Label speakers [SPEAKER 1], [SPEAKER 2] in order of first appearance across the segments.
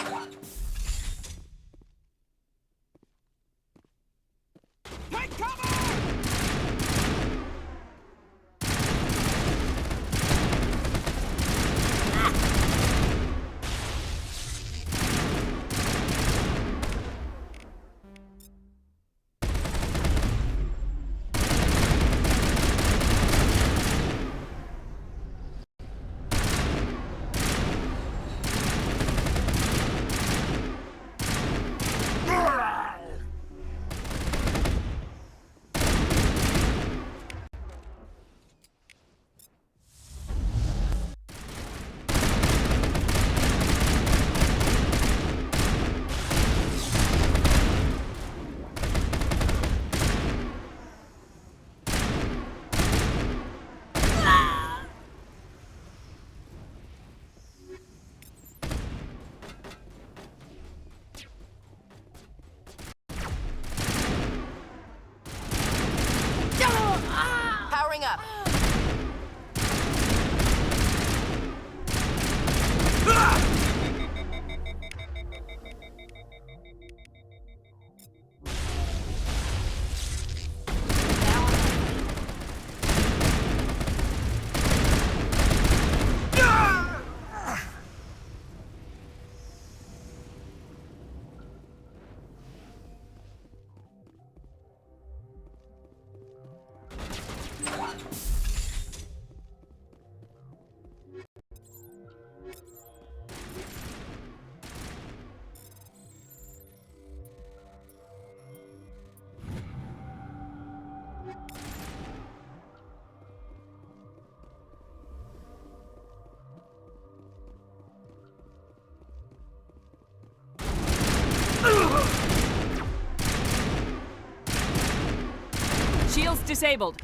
[SPEAKER 1] Take cover!
[SPEAKER 2] Powering up.
[SPEAKER 3] Shields disabled.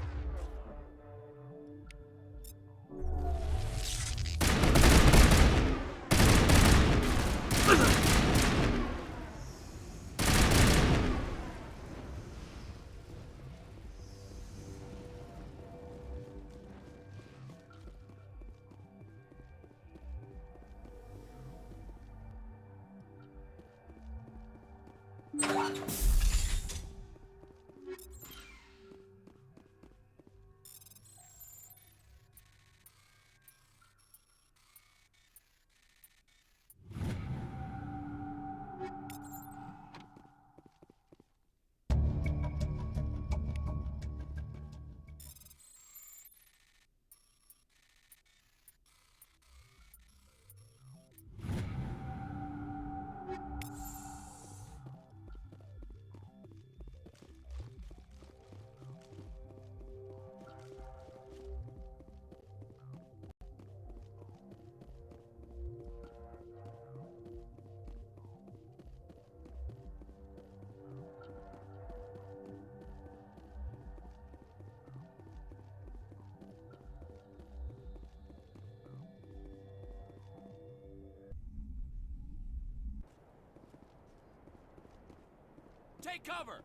[SPEAKER 1] Take cover!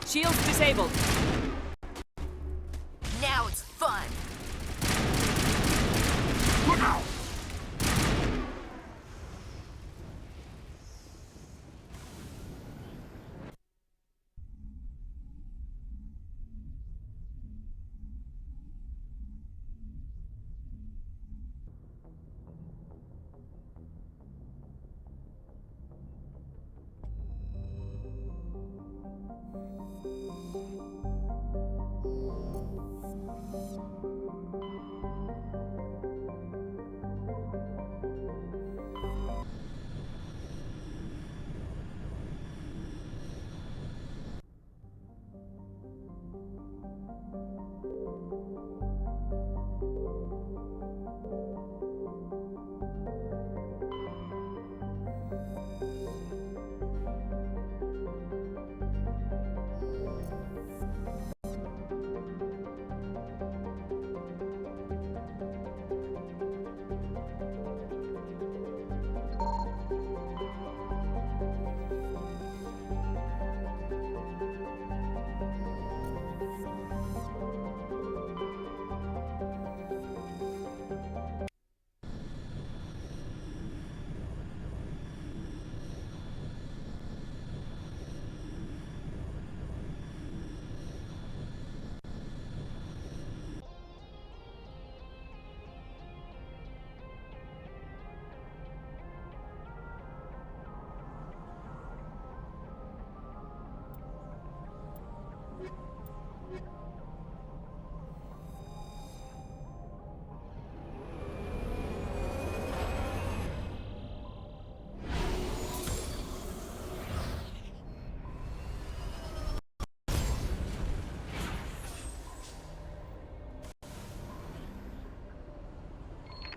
[SPEAKER 3] Shields disabled.
[SPEAKER 2] Now it's fun.
[SPEAKER 1] Look out!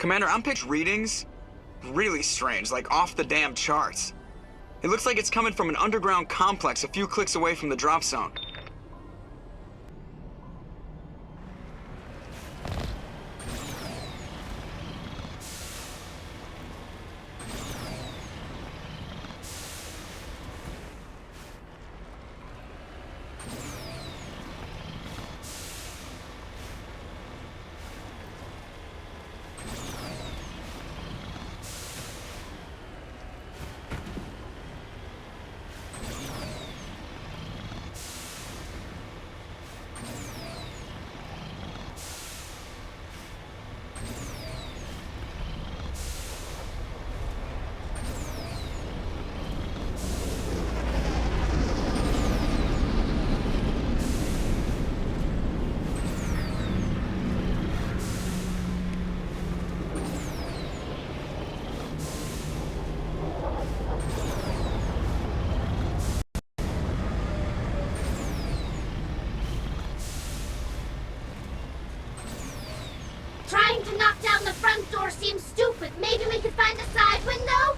[SPEAKER 1] Commander, I'm pitch readings really strange, like off the damn charts. It looks like it's coming from an underground complex a few clicks away from the drop zone.
[SPEAKER 2] Trying to knock down the front door seems stupid. Maybe we could find a side window?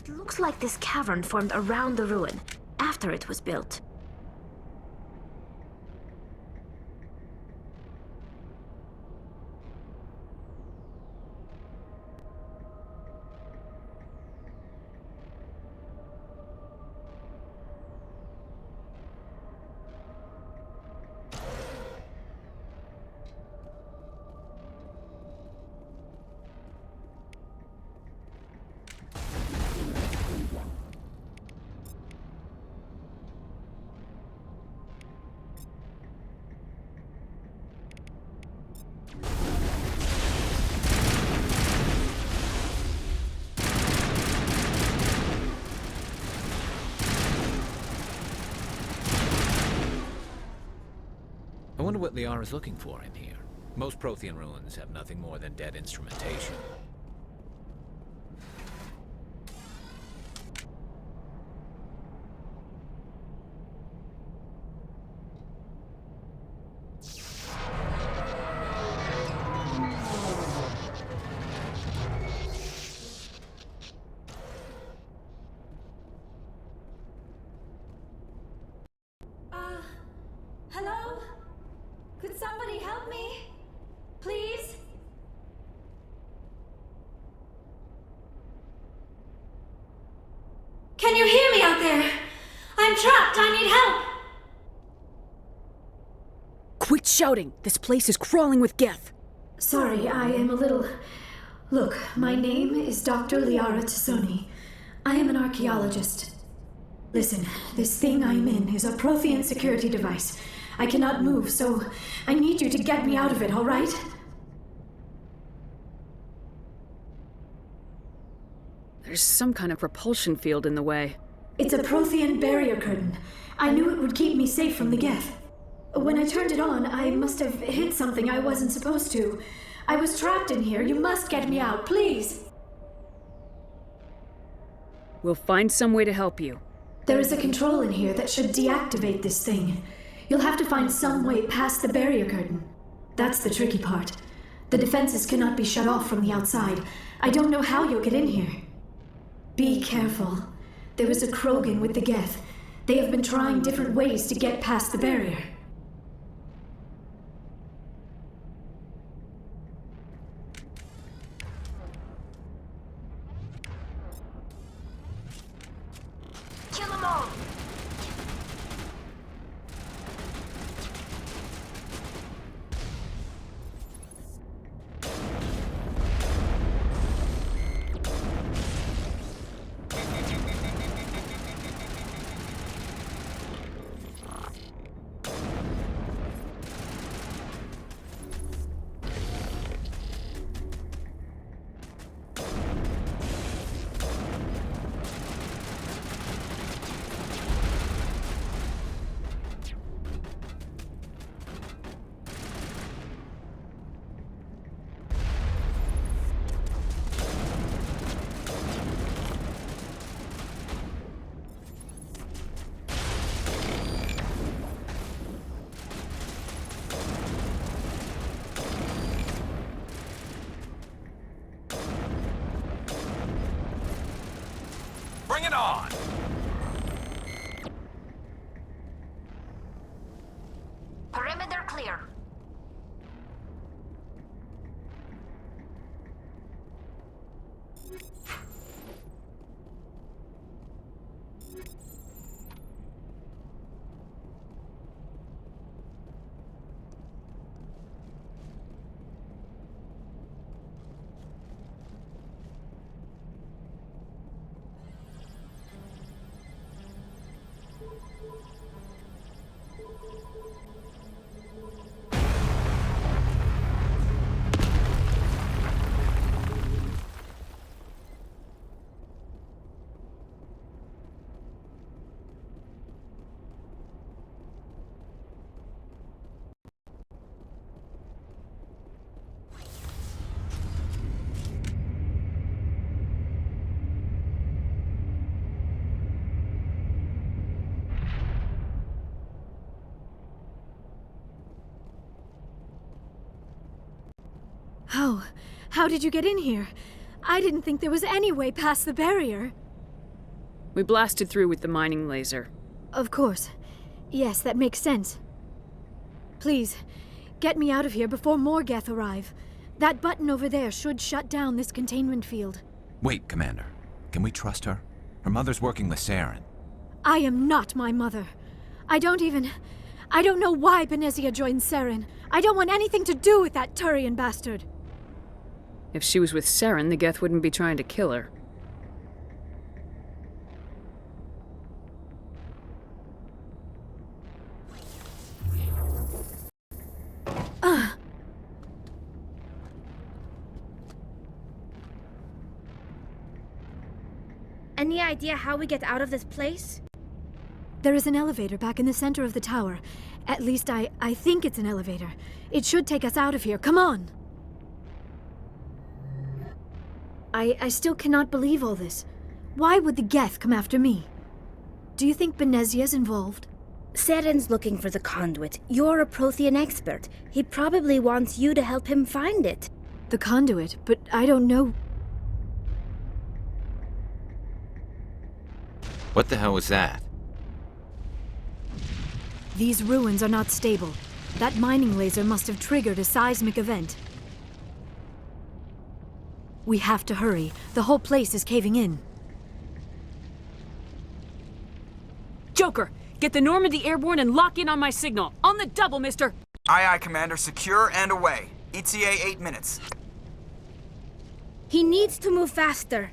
[SPEAKER 4] It looks like this cavern formed around the ruin, after it was built.
[SPEAKER 5] I wonder what Liara's looking for in here. Most Prothean ruins have nothing more than dead instrumentation.
[SPEAKER 6] Hello? Could somebody help me? Please? Can you hear me out there? I'm trapped. I need help.
[SPEAKER 3] Quit shouting! This place is crawling with Geth.
[SPEAKER 6] Sorry, I am a little... Look, my name is Dr. Liara Tassoni. I am an archaeologist. Listen, this thing I'm in is a Prothean security device. I cannot move, so I need you to get me out of it, all right?
[SPEAKER 3] There's some kind of repulsion field in the way.
[SPEAKER 6] It's a Prothean barrier curtain. I knew it would keep me safe from the Geth. When I turned it on, I must have hit something I wasn't supposed to. I was trapped in here. You must get me out, please.
[SPEAKER 3] We'll find some way to help you.
[SPEAKER 6] There is a control in here that should deactivate this thing. You'll have to find some way past the barrier curtain. That's the tricky part. The defenses cannot be shut off from the outside. I don't know how you'll get in here. Be careful. There is a Krogan with the Geth. They have been trying different ways to get past the barrier.
[SPEAKER 4] Kill them all!
[SPEAKER 5] Bring it on!
[SPEAKER 4] Perimeter clear.
[SPEAKER 6] How did you get in here? I didn't think there was any way past the barrier.
[SPEAKER 3] We blasted through with the mining laser.
[SPEAKER 6] Of course. Yes, that makes sense. Please, get me out of here before more Geth arrive. That button over there should shut down this containment field.
[SPEAKER 7] Wait, Commander. Can we trust her? Her mother's working with Saren.
[SPEAKER 6] I am not my mother. I don't know why Benezia joined Saren. I don't want anything to do with that Turian bastard.
[SPEAKER 3] If she was with Saren, the Geth wouldn't be trying to kill her.
[SPEAKER 2] Any idea how we get out of this place?
[SPEAKER 6] There is an elevator back in the center of the tower. At least I think it's an elevator. It should take us out of here. Come on! I still cannot believe all this. Why would the Geth come after me? Do you think Benezia's involved?
[SPEAKER 2] Saren's looking for the conduit. You're a Prothean expert. He probably wants you to help him find it.
[SPEAKER 6] The conduit, but I don't know.
[SPEAKER 7] What the hell was that?
[SPEAKER 6] These ruins are not stable. That mining laser must have triggered a seismic event. We have to hurry. The whole place is caving in.
[SPEAKER 3] Joker, get the Normandy airborne and lock in on my signal. On the double, mister!
[SPEAKER 1] Aye, aye, Commander. Secure and away. ETA 8 minutes.
[SPEAKER 2] He needs to move faster.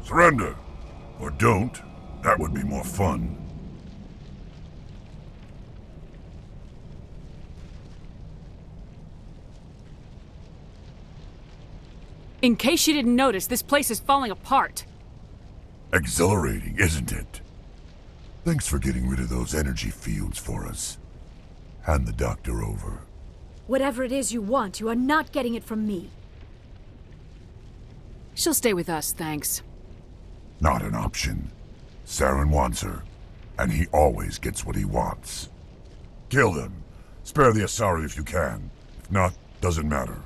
[SPEAKER 8] Surrender. Or don't. That would be more fun.
[SPEAKER 3] In case you didn't notice, this place is falling apart.
[SPEAKER 8] Exhilarating, isn't it? Thanks for getting rid of those energy fields for us. Hand the doctor over.
[SPEAKER 6] Whatever it is you want, you are not getting it from me.
[SPEAKER 3] She'll stay with us, thanks.
[SPEAKER 8] Not an option. Saren wants her, and he always gets what he wants. Kill them. Spare the Asari if you can. If not, doesn't matter.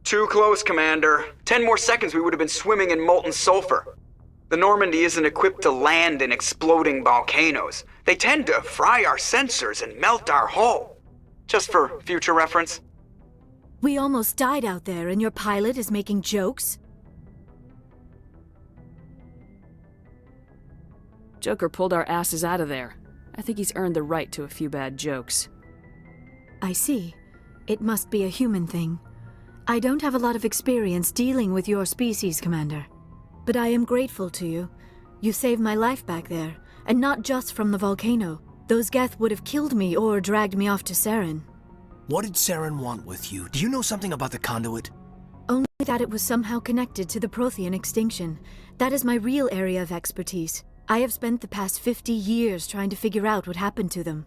[SPEAKER 1] Too close, Commander. 10 more seconds we would have been swimming in molten sulfur. The Normandy isn't equipped to land in exploding volcanoes. They tend to fry our sensors and melt our hull. Just for future reference.
[SPEAKER 6] We almost died out there, and your pilot is making jokes?
[SPEAKER 3] Joker pulled our asses out of there. I think he's earned the right to a few bad jokes.
[SPEAKER 6] I see. It must be a human thing. I don't have a lot of experience dealing with your species, Commander. But I am grateful to you. You saved my life back there, and not just from the volcano. Those Geth would have killed me or dragged me off to Saren.
[SPEAKER 9] What did Saren want with you? Do you know something about the conduit?
[SPEAKER 6] Only that it was somehow connected to the Prothean extinction. That is my real area of expertise. I have spent the past 50 years trying to figure out what happened to them.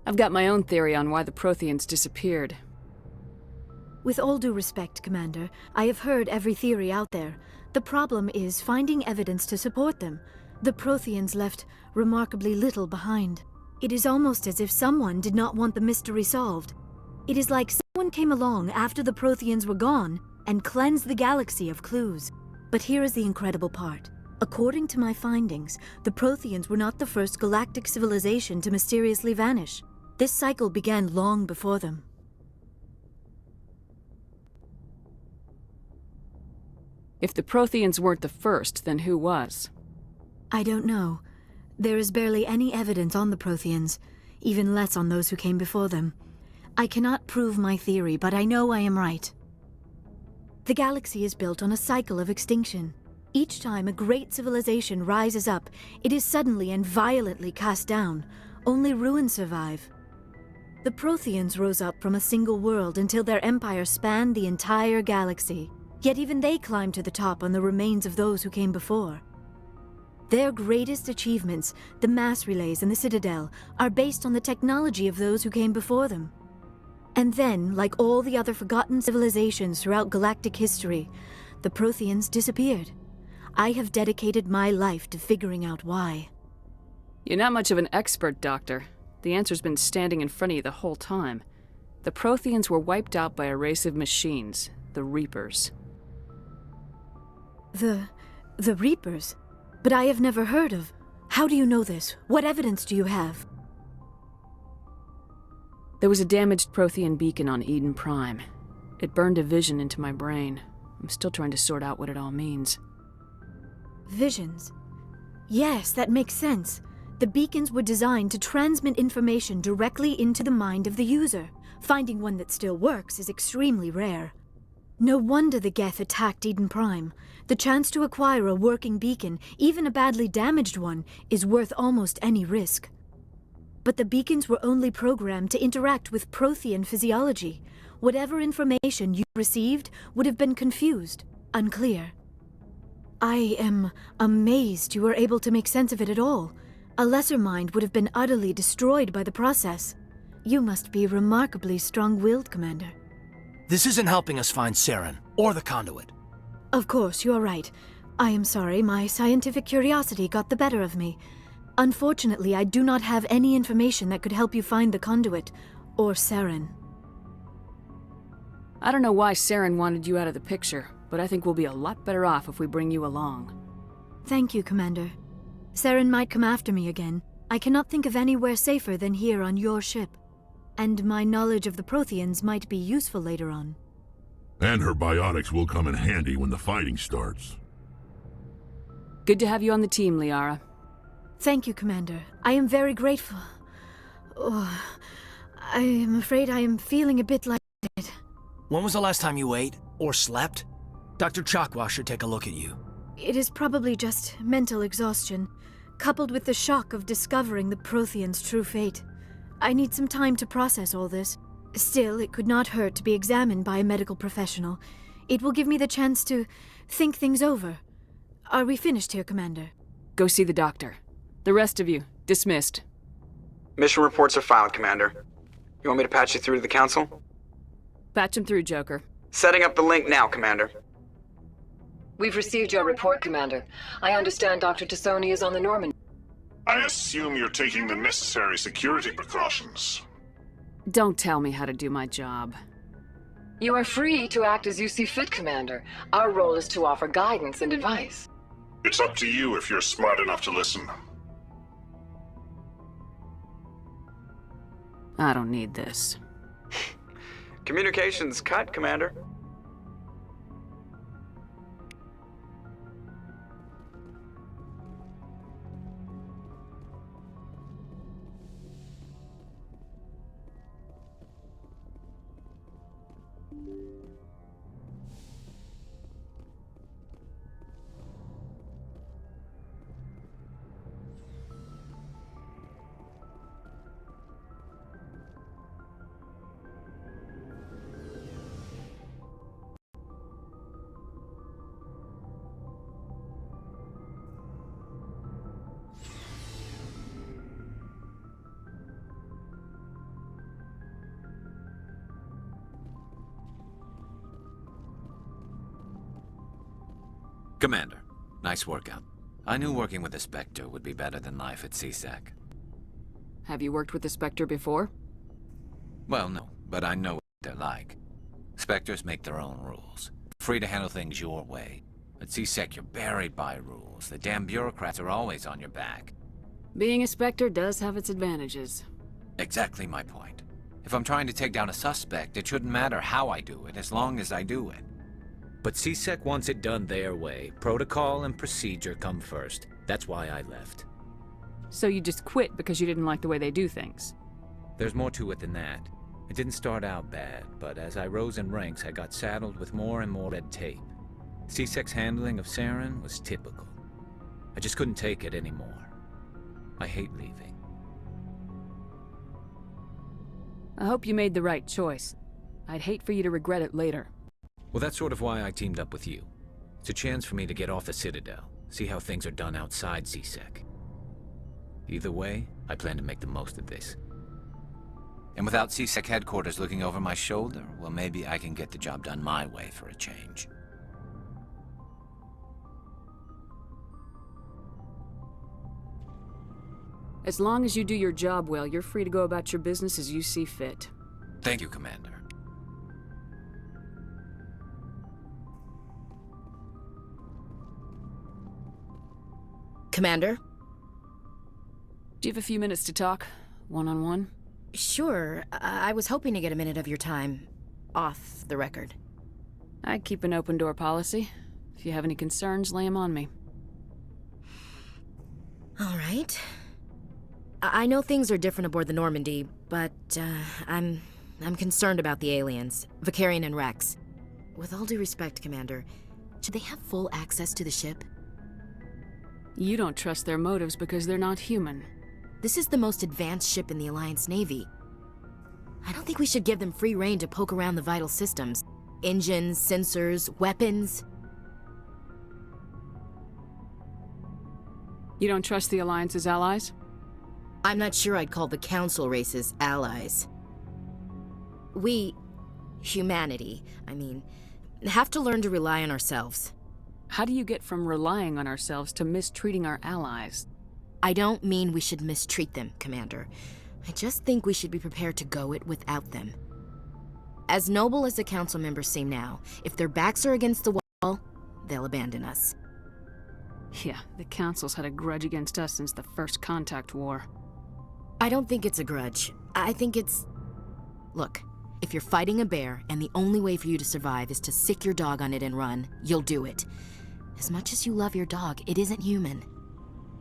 [SPEAKER 3] I've got my own theory on why the Protheans disappeared.
[SPEAKER 6] With all due respect, Commander, I have heard every theory out there. The problem is finding evidence to support them. The Protheans left remarkably little behind. It is almost as if someone did not want the mystery solved. It is like someone came along after the Protheans were gone and cleansed the galaxy of clues. But here is the incredible part. According to my findings, the Protheans were not the first galactic civilization to mysteriously vanish. This cycle began long before them.
[SPEAKER 3] If the Protheans weren't the first, then who was?
[SPEAKER 6] I don't know. There is barely any evidence on the Protheans, even less on those who came before them. I cannot prove my theory, but I know I am right. The galaxy is built on a cycle of extinction. Each time a great civilization rises up, it is suddenly and violently cast down. Only ruins survive. The Protheans rose up from a single world until their empire spanned the entire galaxy. Yet even they climbed to the top on the remains of those who came before. Their greatest achievements, the mass relays and the citadel, are based on the technology of those who came before them. And then, like all the other forgotten civilizations throughout galactic history, the Protheans disappeared. I have dedicated my life to figuring out why.
[SPEAKER 3] You're not much of an expert, Doctor. The answer's been standing in front of you the whole time. The Protheans were wiped out by a race of machines, the Reapers.
[SPEAKER 6] The Reapers? But I have never heard of. How do you know this? What evidence do you have?
[SPEAKER 3] There was a damaged Prothean beacon on Eden Prime. It burned a vision into my brain. I'm still trying to sort out what it all means.
[SPEAKER 6] Visions? Yes, that makes sense. The beacons were designed to transmit information directly into the mind of the user. Finding one that still works is extremely rare. No wonder the Geth attacked Eden Prime. The chance to acquire a working beacon, even a badly damaged one, is worth almost any risk. But the beacons were only programmed to interact with Prothean physiology. Whatever information you received would have been confused, unclear. I am amazed you were able to make sense of it at all. A lesser mind would have been utterly destroyed by the process. You must be remarkably strong-willed, Commander.
[SPEAKER 9] This isn't helping us find Saren, or the conduit.
[SPEAKER 6] Of course, you are right. I am sorry, my scientific curiosity got the better of me. Unfortunately, I do not have any information that could help you find the conduit, or Saren.
[SPEAKER 3] I don't know why Saren wanted you out of the picture, but I think we'll be a lot better off if we bring you along.
[SPEAKER 6] Thank you, Commander. Saren might come after me again. I cannot think of anywhere safer than here on your ship. And my knowledge of the Protheans might be useful later on.
[SPEAKER 8] And her biotics will come in handy when the fighting starts.
[SPEAKER 3] Good to have you on the team, Liara.
[SPEAKER 6] Thank you, Commander. I am very grateful. Oh, I am afraid I am feeling a bit lightheaded.
[SPEAKER 9] When was the last time you ate, or slept? Dr. Chakwa should take a look at you.
[SPEAKER 6] It is probably just mental exhaustion, coupled with the shock of discovering the Protheans' true fate. I need some time to process all this. Still, it could not hurt to be examined by a medical professional. It will give me the chance to think things over. Are we finished here, Commander?
[SPEAKER 3] Go see the doctor. The rest of you, dismissed.
[SPEAKER 1] Mission reports are filed, Commander. You want me to patch you through to the Council?
[SPEAKER 3] Patch him through, Joker.
[SPEAKER 1] Setting up the link now, Commander.
[SPEAKER 10] We've received your report, Commander. I understand Dr. Tassoni is on the Normandy.
[SPEAKER 11] I assume you're taking the necessary security precautions.
[SPEAKER 3] Don't tell me how to do my job.
[SPEAKER 10] You are free to act as you see fit, Commander. Our role is to offer guidance and advice.
[SPEAKER 11] It's up to you if you're smart enough to listen.
[SPEAKER 3] I don't need this.
[SPEAKER 1] Communications cut, Commander.
[SPEAKER 5] Commander, nice workout. I knew working with the Spectre would be better than life at CSEC.
[SPEAKER 3] Have you worked with the Spectre before?
[SPEAKER 5] Well, no, but I know what they're like. Spectres make their own rules. Free to handle things your way. At CSEC, you're buried by rules. The damn bureaucrats are always on your back.
[SPEAKER 3] Being a Spectre does have its advantages.
[SPEAKER 5] Exactly my point. If I'm trying to take down a suspect, it shouldn't matter how I do it, as long as I do it.
[SPEAKER 9] But CSEC wants it done their way. Protocol and procedure come first. That's why I left.
[SPEAKER 3] So you just quit because you didn't like the way they do things?
[SPEAKER 9] There's more to it than that. It didn't start out bad, but as I rose in ranks, I got saddled with more and more red tape. CSEC's handling of Saren was typical. I just couldn't take it anymore. I hate leaving.
[SPEAKER 3] I hope you made the right choice. I'd hate for you to regret it later.
[SPEAKER 9] Well, that's sort of why I teamed up with you. It's a chance for me to get off the Citadel, see how things are done outside CSEC. Either way, I plan to make the most of this.
[SPEAKER 5] And without CSEC headquarters looking over my shoulder, well, maybe I can get the job done my way for a change.
[SPEAKER 3] As long as you do your job well, you're free to go about your business as you see fit.
[SPEAKER 5] Thank you, Commander.
[SPEAKER 12] Commander?
[SPEAKER 3] Do you have a few minutes to talk? One-on-one?
[SPEAKER 12] Sure. I was hoping to get a minute of your time. Off the record.
[SPEAKER 3] I keep an open door policy. If you have any concerns, lay them on me.
[SPEAKER 12] All right. I know things are different aboard the Normandy, but I'm concerned about the aliens, Vicarian and Rex. With all due respect, Commander, should they have full access to the ship?
[SPEAKER 3] You don't trust their motives because they're not human.
[SPEAKER 12] This is the most advanced ship in the Alliance Navy. I don't think we should give them free rein to poke around the vital systems. Engines, sensors, weapons.
[SPEAKER 3] You don't trust the Alliance's allies?
[SPEAKER 12] I'm not sure I'd call the Council races allies. We, humanity, have to learn to rely on ourselves.
[SPEAKER 3] How do you get from relying on ourselves to mistreating our allies?
[SPEAKER 12] I don't mean we should mistreat them, Commander. I just think we should be prepared to go it without them. As noble as the Council members seem now, if their backs are against the wall, they'll abandon us.
[SPEAKER 3] Yeah, the Council's had a grudge against us since the First Contact War.
[SPEAKER 12] I don't think it's a grudge. I think it's... Look, if you're fighting a bear and the only way for you to survive is to sick your dog on it and run, you'll do it. As much as you love your dog, it isn't human.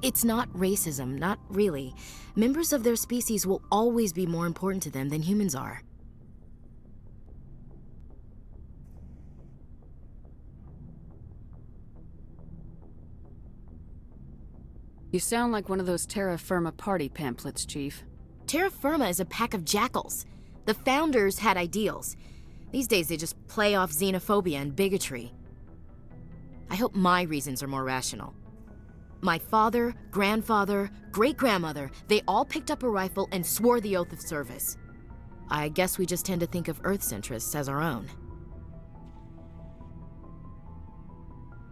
[SPEAKER 12] It's not racism, not really. Members of their species will always be more important to them than humans are.
[SPEAKER 3] You sound like one of those Terra Firma party pamphlets, Chief.
[SPEAKER 12] Terra Firma is a pack of jackals. The founders had ideals. These days they just play off xenophobia and bigotry. I hope my reasons are more rational. My father, grandfather, great-grandmother, they all picked up a rifle and swore the oath of service. I guess we just tend to think of Earth's interests as our own.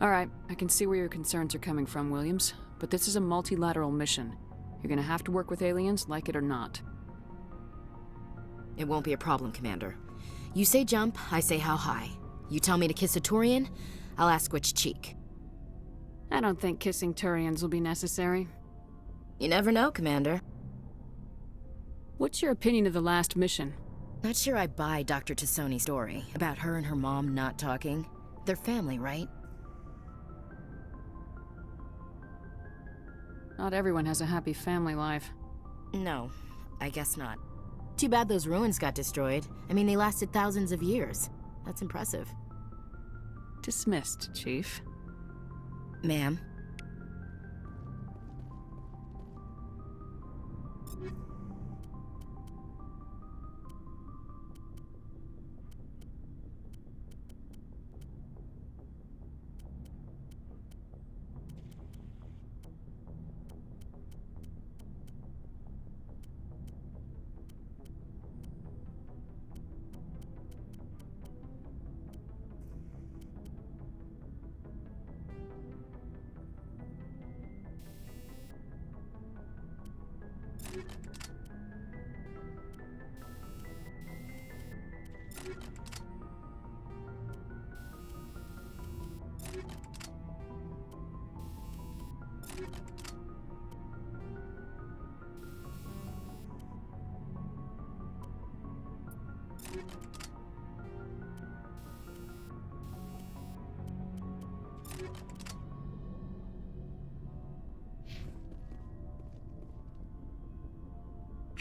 [SPEAKER 3] All right, I can see where your concerns are coming from, Williams. But this is a multilateral mission. You're gonna have to work with aliens, like it or not.
[SPEAKER 12] It won't be a problem, Commander. You say jump, I say how high. You tell me to kiss a Turian, I'll ask which cheek.
[SPEAKER 3] I don't think kissing Turians will be necessary.
[SPEAKER 12] You never know, Commander.
[SPEAKER 3] What's your opinion of the last mission?
[SPEAKER 12] Not sure I buy Dr. Tassoni's story about her and her mom not talking. They're family, right?
[SPEAKER 3] Not everyone has a happy family life.
[SPEAKER 12] No, I guess not. Too bad those ruins got destroyed. They lasted thousands of years. That's impressive.
[SPEAKER 3] Dismissed, Chief.
[SPEAKER 12] Ma'am.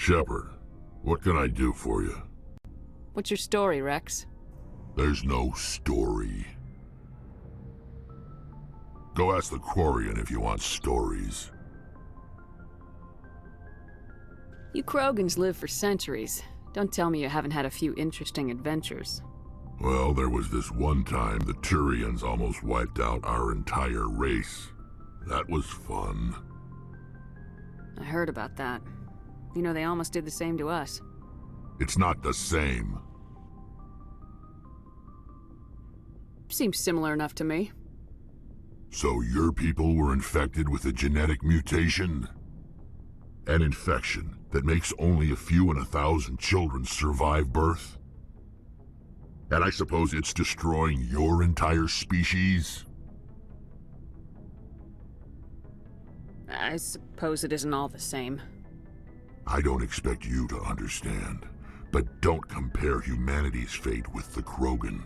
[SPEAKER 8] Shepard, what can I do for you?
[SPEAKER 3] What's your story, Rex?
[SPEAKER 8] There's no story. Go ask the Quarian if you want stories.
[SPEAKER 3] You Krogans live for centuries. Don't tell me you haven't had a few interesting adventures.
[SPEAKER 8] Well, there was this one time the Turians almost wiped out our entire race. That was fun.
[SPEAKER 3] I heard about that. You know, they almost did the same to us.
[SPEAKER 8] It's not the same.
[SPEAKER 3] Seems similar enough to me.
[SPEAKER 8] So your people were infected with a genetic mutation? An infection that makes only a few in 1,000 children survive birth? And I suppose it's destroying your entire species?
[SPEAKER 3] I suppose it isn't all the same.
[SPEAKER 8] I don't expect you to understand, but don't compare humanity's fate with the Krogan.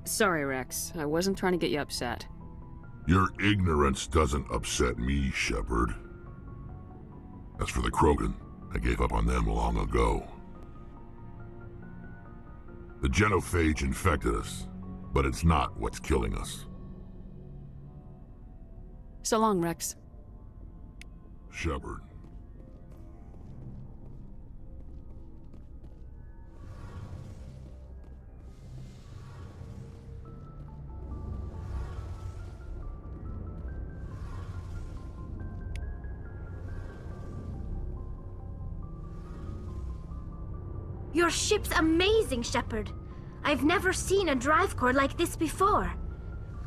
[SPEAKER 3] Sorry, Rex. I wasn't trying to get you upset.
[SPEAKER 8] Your ignorance doesn't upset me, Shepard. As for the Krogan, I gave up on them long ago. The genophage infected us, but it's not what's killing us.
[SPEAKER 3] So long, Rex.
[SPEAKER 8] Shepard.
[SPEAKER 4] Your ship's amazing, Shepard. I've never seen a drive core like this before.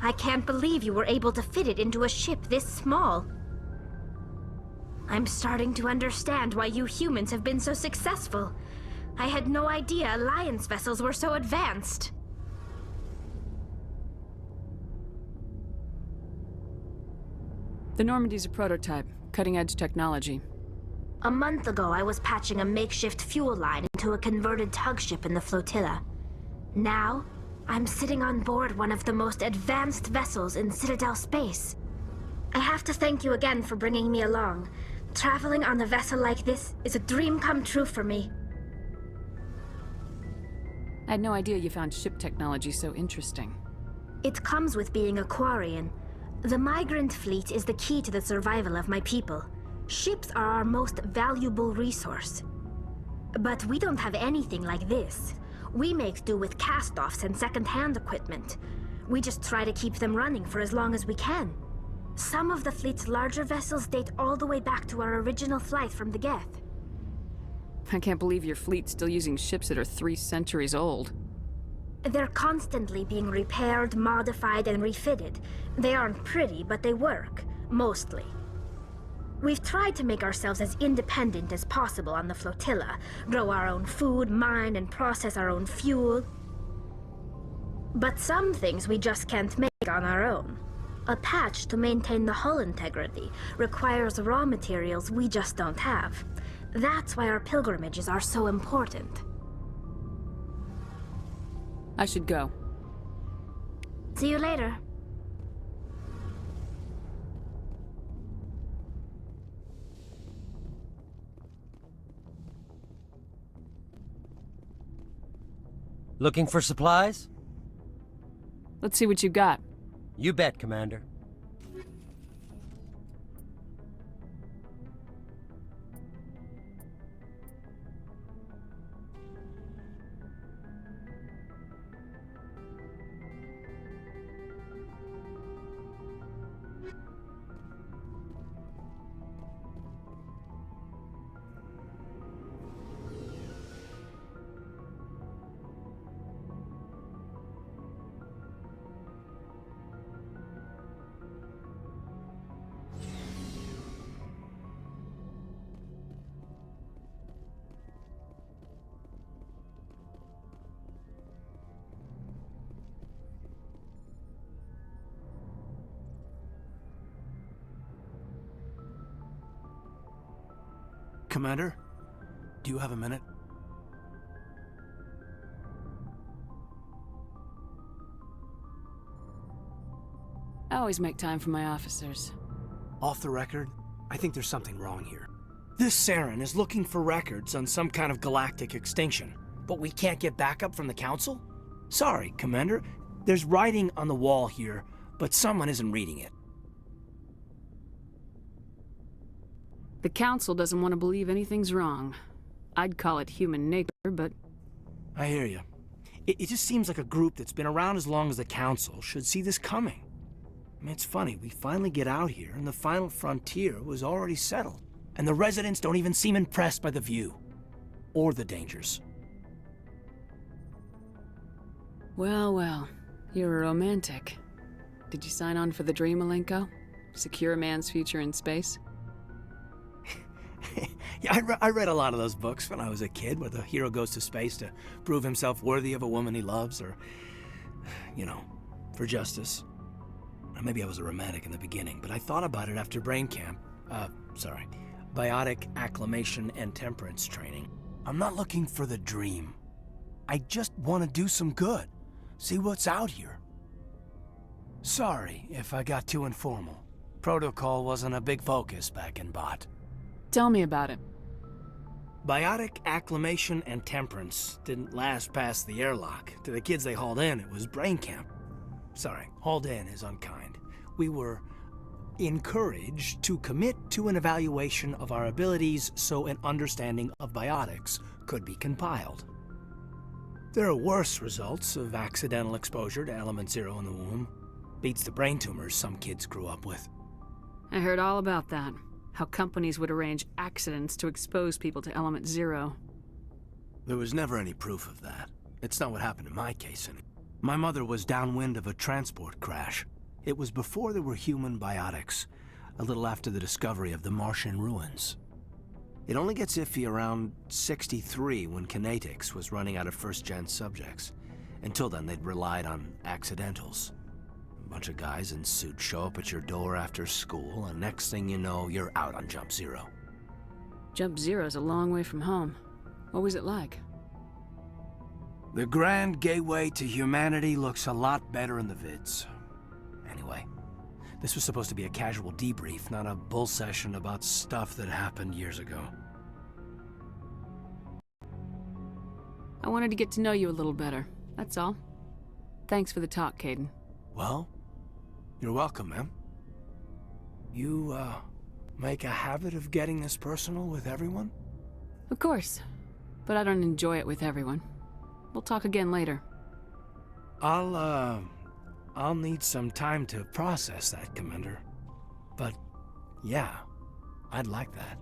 [SPEAKER 4] I can't believe you were able to fit it into a ship this small. I'm starting to understand why you humans have been so successful. I had no idea Alliance vessels were so advanced.
[SPEAKER 3] The Normandy's a prototype, cutting-edge technology.
[SPEAKER 4] A month ago, I was patching a makeshift fuel line into a converted tug ship in the flotilla. Now, I'm sitting on board one of the most advanced vessels in Citadel space. I have to thank you again for bringing me along. Traveling on a vessel like this is a dream come true for me.
[SPEAKER 3] I had no idea you found ship technology so interesting.
[SPEAKER 4] It comes with being a Quarian. The migrant fleet is the key to the survival of my people. Ships are our most valuable resource. But we don't have anything like this. We make do with cast-offs and second-hand equipment. We just try to keep them running for as long as we can. Some of the fleet's larger vessels date all the way back to our original flight from the Geth.
[SPEAKER 3] I can't believe your fleet's still using ships that are 3 centuries old.
[SPEAKER 4] They're constantly being repaired, modified, and refitted. They aren't pretty, but they work. Mostly. We've tried to make ourselves as independent as possible on the flotilla, grow our own food, mine and process our own fuel. But some things we just can't make on our own. A patch to maintain the hull integrity requires raw materials we just don't have. That's why our pilgrimages are so important.
[SPEAKER 3] I should go.
[SPEAKER 4] See you later.
[SPEAKER 13] Looking for supplies?
[SPEAKER 3] Let's see what you got.
[SPEAKER 13] You bet, Commander.
[SPEAKER 14] Commander, do you have a minute?
[SPEAKER 3] I always make time for my officers.
[SPEAKER 14] Off the record, I think there's something wrong here. This Saren is looking for records on some kind of galactic extinction, but we can't get backup from the Council? Sorry, Commander. There's writing on the wall here, but someone isn't reading it.
[SPEAKER 3] The Council doesn't want to believe anything's wrong. I'd call it human nature, but...
[SPEAKER 14] I hear you. It just seems like a group that's been around as long as the Council should see this coming. I mean, it's funny, we finally get out here, and the final frontier was already settled. And the residents don't even seem impressed by the view. Or the dangers.
[SPEAKER 3] Well, well. You're a romantic. Did you sign on for the dream, Malenko? Secure a man's future in space?
[SPEAKER 14] Yeah, I read a lot of those books when I was a kid, where the hero goes to space to prove himself worthy of a woman he loves, or, you know, for justice. Or maybe I was a romantic in the beginning, but I thought about it after brain camp. Biotic acclimation and temperance training. I'm not looking for the dream. I just want to do some good. See what's out here. Sorry if I got too informal. Protocol wasn't a big focus back in Bot.
[SPEAKER 3] Tell me about it.
[SPEAKER 14] Biotic acclimation and temperance didn't last past the airlock. To the kids they hauled in, it was brain camp. Sorry, hauled in is unkind. We were encouraged to commit to an evaluation of our abilities so an understanding of biotics could be compiled. There are worse results of accidental exposure to element 0 in the womb. Beats the brain tumors some kids grew up with.
[SPEAKER 3] I heard all about that. How companies would arrange accidents to expose people to element 0.
[SPEAKER 14] There was never any proof of that. It's not what happened in my case. My mother was downwind of a transport crash. It was before there were human biotics, a little after the discovery of the Martian ruins. It only gets iffy around 63 when Kinetics was running out of first-gen subjects. Until then, they'd relied on accidentals. A bunch of guys in suits show up at your door after school, and next thing you know, you're out on Jump Zero.
[SPEAKER 3] Jump Zero's a long way from home. What was it like?
[SPEAKER 14] The grand gateway to humanity looks a lot better in the vids. Anyway, this was supposed to be a casual debrief, not a bull session about stuff that happened years ago.
[SPEAKER 3] I wanted to get to know you a little better, that's all. Thanks for the talk, Caden.
[SPEAKER 14] Well, you're welcome, ma'am. You, make a habit of getting this personal with everyone?
[SPEAKER 3] Of course, but I don't enjoy it with everyone. We'll talk again later.
[SPEAKER 14] I'll need some time to process that, Commander. But, yeah, I'd like that.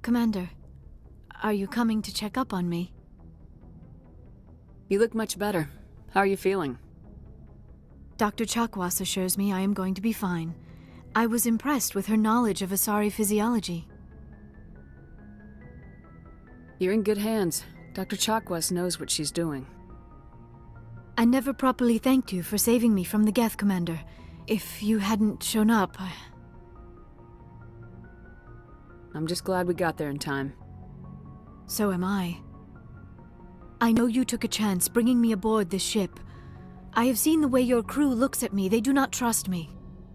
[SPEAKER 6] Commander, are you coming to check up on me?
[SPEAKER 3] You look much better. How are you feeling?
[SPEAKER 6] Dr. Chakwas assures me I am going to be fine. I was impressed with her knowledge of Asari physiology.
[SPEAKER 3] You're in good hands. Dr. Chakwas knows what she's doing.
[SPEAKER 6] I never properly thanked you for saving me from the Geth, Commander. If you hadn't shown up,
[SPEAKER 3] I'm just glad we got there in time.
[SPEAKER 6] So am I. I know you took a chance bringing me aboard this ship. I have seen the way your crew looks at me. They do not trust me.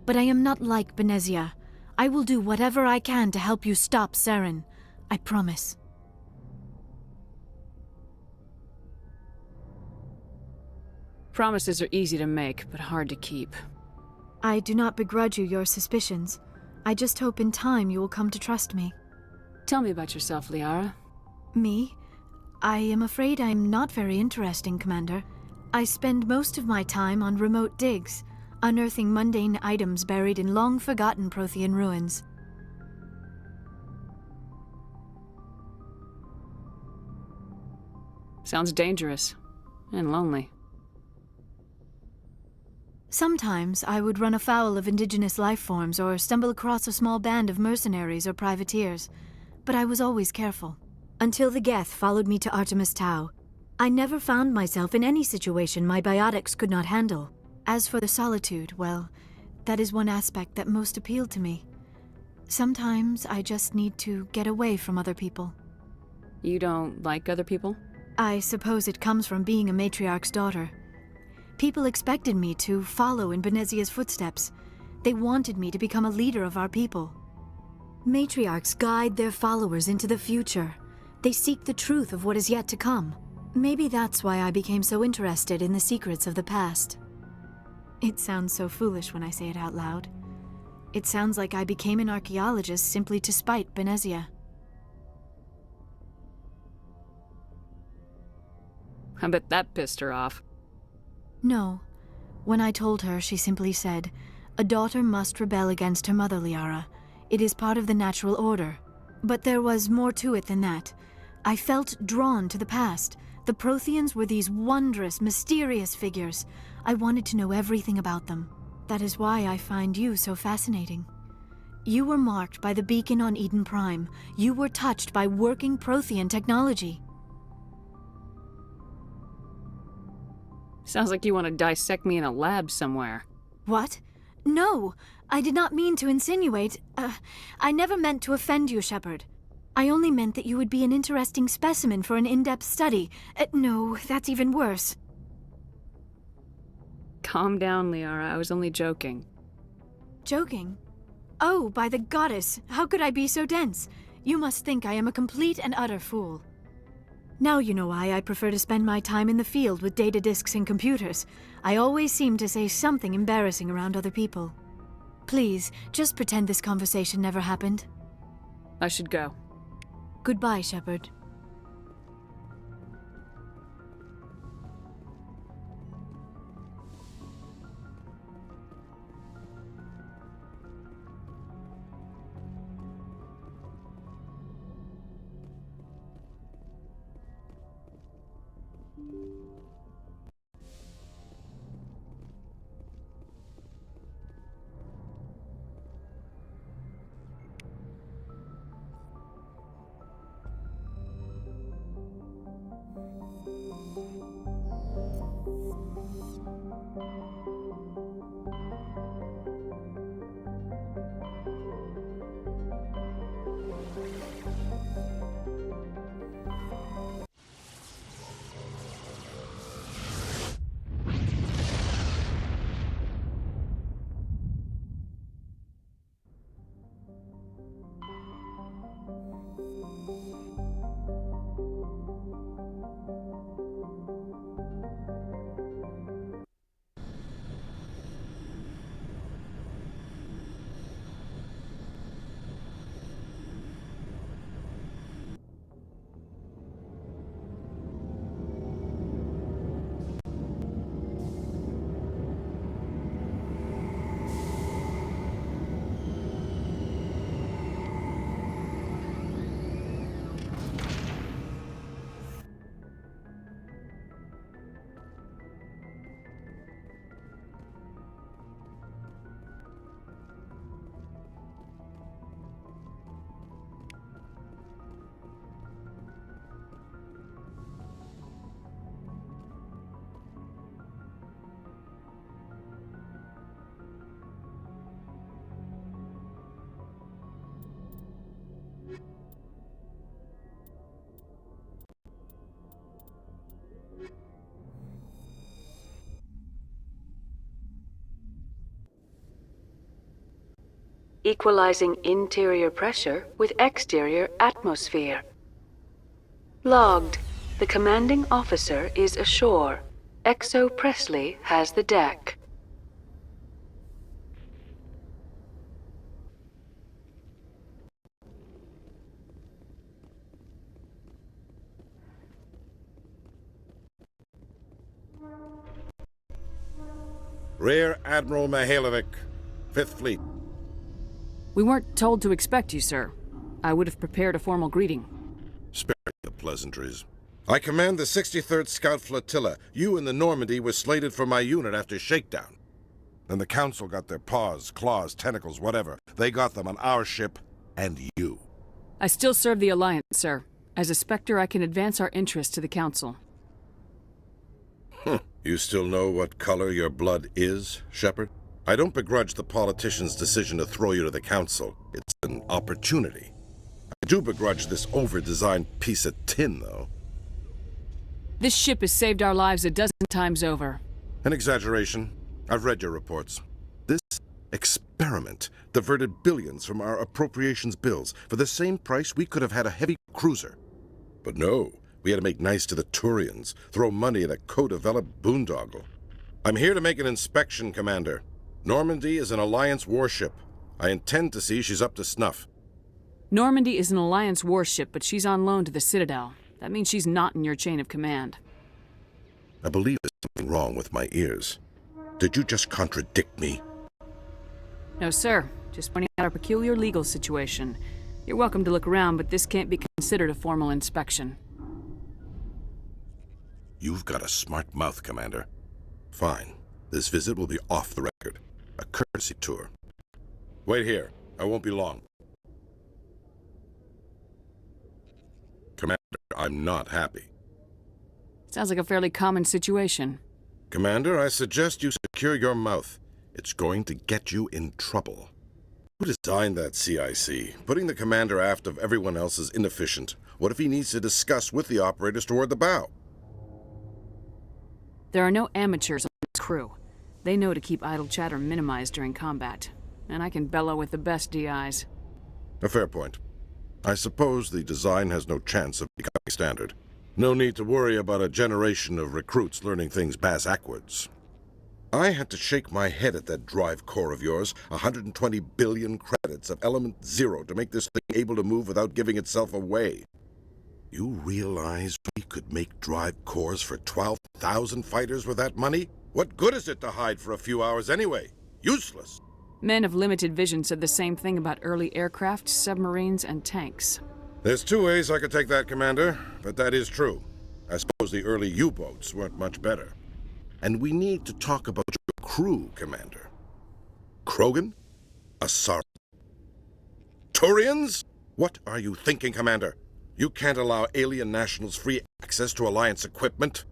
[SPEAKER 6] But I am not like Benezia. I will do whatever I can to help you stop Saren. I promise.
[SPEAKER 3] Promises are easy to make, but hard to keep.
[SPEAKER 6] I do not begrudge you your suspicions. I just hope in time you will come to trust me.
[SPEAKER 3] Tell me about yourself, Liara.
[SPEAKER 6] Me? I am afraid I am not very interesting, Commander. I spend most of my time on remote digs, unearthing mundane items buried in long-forgotten Prothean ruins.
[SPEAKER 3] Sounds dangerous. And lonely.
[SPEAKER 6] Sometimes I would run afoul of indigenous life forms or stumble across a small band of mercenaries or privateers. but I was always careful. Until the Geth followed me to Artemis Tau, I never found myself in any situation my biotics could not handle. As for the solitude, well, that is one aspect that most appealed to me. Sometimes I just need to get away from other people.
[SPEAKER 3] You don't like other people?
[SPEAKER 6] I suppose it comes from being a matriarch's daughter. People expected me to follow in Benezia's footsteps. They wanted me to become a leader of our people. Matriarchs guide their followers into the future. They seek the truth of what is yet to come. Maybe that's why I became so interested in the secrets of the past. It sounds so foolish when I say it out loud. It sounds like I became an archaeologist simply to spite Benezia.
[SPEAKER 3] I bet that pissed her off.
[SPEAKER 6] No. When I told her, she simply said, "A daughter must rebel against her mother, Liara. It is part of the natural order." But there was more to it than that. I felt drawn to the past. The Protheans were these wondrous, mysterious figures. I wanted to know everything about them. That is why I find you so fascinating. You were marked by the beacon on Eden Prime. You were touched by working Prothean technology.
[SPEAKER 3] Sounds like you want to dissect me in a lab somewhere.
[SPEAKER 6] What? No, I did not mean to insinuate. I never meant to offend you, Shepard. I only meant that you would be an interesting specimen for an in-depth study. No, that's even worse.
[SPEAKER 3] Calm down, Liara. I was only joking.
[SPEAKER 6] Joking? Oh, by the goddess, how could I be so dense? You must think I am a complete and utter fool. Now you know why I prefer to spend my time in the field with data disks and computers. I always seem to say something embarrassing around other people. Please, just pretend this conversation never happened.
[SPEAKER 3] I should go.
[SPEAKER 6] Goodbye, Shepard.
[SPEAKER 15] Equalizing interior pressure with exterior atmosphere. Logged. The commanding officer is ashore. Exo Presley has the deck.
[SPEAKER 16] Rear Admiral Mihailovic, 5th Fleet.
[SPEAKER 3] We weren't told to expect you, sir. I would have prepared a formal greeting.
[SPEAKER 16] Spare the pleasantries. I command the 63rd Scout Flotilla. You and the Normandy were slated for my unit after shakedown. Then the Council got their paws, claws, tentacles, whatever. They got them on our ship and you.
[SPEAKER 3] I still serve the Alliance, sir. As a Spectre, I can advance our interests to the Council.
[SPEAKER 16] You still know what color your blood is, Shepard? I don't begrudge the politician's decision to throw you to the Council. It's an opportunity. I do begrudge this over-designed piece of tin, though.
[SPEAKER 3] This ship has saved our lives a dozen times over.
[SPEAKER 16] An exaggeration. I've read your reports. This experiment diverted billions from our appropriations bills. For the same price, we could have had a heavy cruiser. But no, we had to make nice to the Turians, throw money at a co-developed boondoggle. I'm here to make an inspection, Commander. Normandy is an Alliance warship. I intend to see she's up to snuff.
[SPEAKER 3] Normandy is an Alliance warship, but she's on loan to the Citadel. That means she's not in your chain of command.
[SPEAKER 16] I believe there's something wrong with my ears. Did you just contradict me?
[SPEAKER 3] No, sir. Just pointing out our peculiar legal situation. You're welcome to look around, but this can't be considered a formal inspection.
[SPEAKER 16] You've got a smart mouth, Commander. Fine. This visit will be off the record. A courtesy tour. Wait here. I won't be long. Commander, I'm not happy.
[SPEAKER 3] Sounds like a fairly common situation.
[SPEAKER 16] Commander, I suggest you secure your mouth. It's going to get you in trouble. Who designed that CIC? Putting the commander aft of everyone else is inefficient. What if he needs to discuss with the operators toward the bow?
[SPEAKER 3] There are no amateurs on this crew. They know to keep idle chatter minimized during combat. And I can bellow with the best DIs.
[SPEAKER 16] A fair point. I suppose the design has no chance of becoming standard. No need to worry about a generation of recruits learning things bass-ackwards. I had to shake my head at that drive core of yours. 120 billion credits of element 0 to make this thing able to move without giving itself away. You realize we could make drive cores for 12,000 fighters with that money? What good is it to hide for a few hours anyway? Useless.
[SPEAKER 3] Men of limited vision said the same thing about early aircraft, submarines, and tanks.
[SPEAKER 16] There's two ways I could take that, Commander, but that is true. I suppose the early U-boats weren't much better. And we need to talk about your crew, Commander. Krogan? Asar? Turians? What are you thinking, Commander? You can't allow alien nationals free access to Alliance equipment.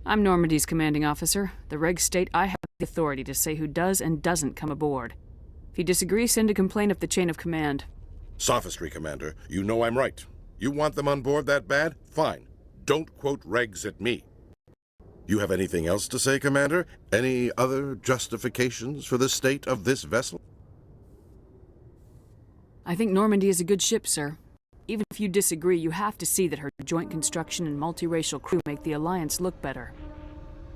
[SPEAKER 3] I'm Normandy's commanding officer. The regs state I have the authority to say who does and doesn't come aboard. If you disagree, send a complaint up the chain of command.
[SPEAKER 16] Sophistry, Commander. You know I'm right. You want them on board that bad? Fine. Don't quote regs at me. You have anything else to say, Commander? Any other justifications for the state of this vessel?
[SPEAKER 3] I think Normandy is a good ship, sir. Even if you disagree, you have to see that her joint construction and multiracial crew make the Alliance look better.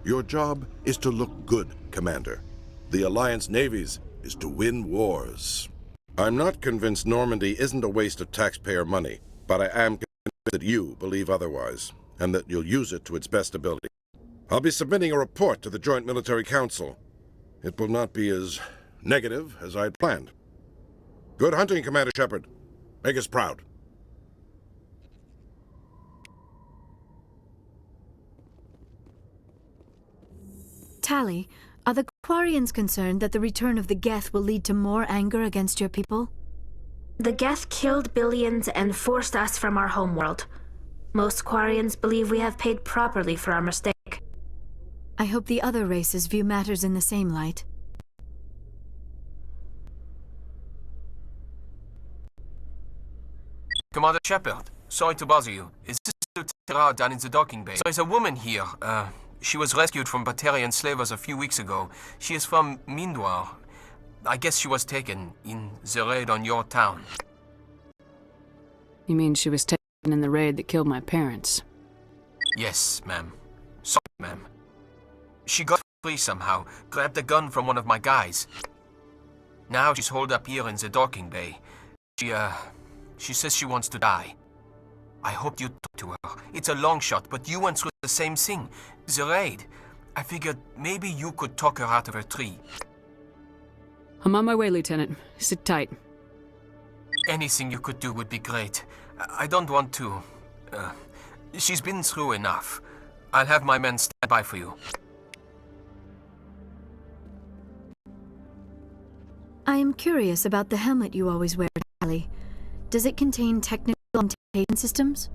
[SPEAKER 16] Your job is to look good, Commander. The Alliance navies is to win wars. I'm not convinced Normandy isn't a waste of taxpayer money, but I am convinced that you believe otherwise, and that you'll use it to its best ability. I'll be submitting a report to the Joint Military Council. It will not be as negative as I'd planned. Good hunting, Commander Shepard. Make us proud.
[SPEAKER 6] Tally, are the Quarians concerned that the return of the Geth will lead to more anger against your people?
[SPEAKER 4] The Geth killed billions and forced us from our homeworld. Most Quarians believe we have paid properly for our mistake.
[SPEAKER 6] I hope the other races view matters in the same light.
[SPEAKER 17] Commander Shepard, sorry to bother you. Is this Lieutenant down in the docking bay? There's a woman here. She was rescued from Batarian slavers a few weeks ago. She is from Mindwar. I guess she was taken in the raid on your town.
[SPEAKER 3] You mean she was taken in the raid that killed my parents?
[SPEAKER 17] Yes, ma'am. Sorry, ma'am. She got free somehow, grabbed a gun from one of my guys. Now she's holed up here in the docking bay. She says she wants to die. I hope you talk to her. It's a long shot, but you went through the same thing. The raid. I figured maybe you could talk her out of her tree.
[SPEAKER 3] I'm on my way, Lieutenant. Sit tight.
[SPEAKER 17] Anything you could do would be great. I don't want to... she's been through enough. I'll have my men stand by for you.
[SPEAKER 6] I am curious about the helmet you always wear, Tally. Does it contain technical anti-aging systems?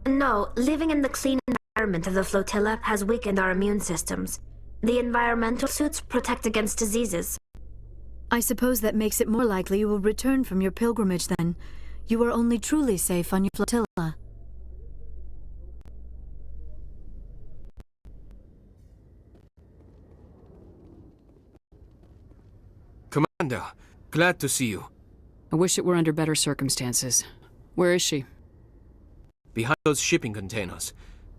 [SPEAKER 4] No, living in the clean environment of the flotilla has weakened our immune systems. The environmental suits protect against diseases.
[SPEAKER 6] I suppose that makes it more likely you will return from your pilgrimage then. You are only truly safe on your flotilla.
[SPEAKER 17] Commander, glad to see you.
[SPEAKER 3] I wish it were under better circumstances. Where is she?
[SPEAKER 17] Behind those shipping containers.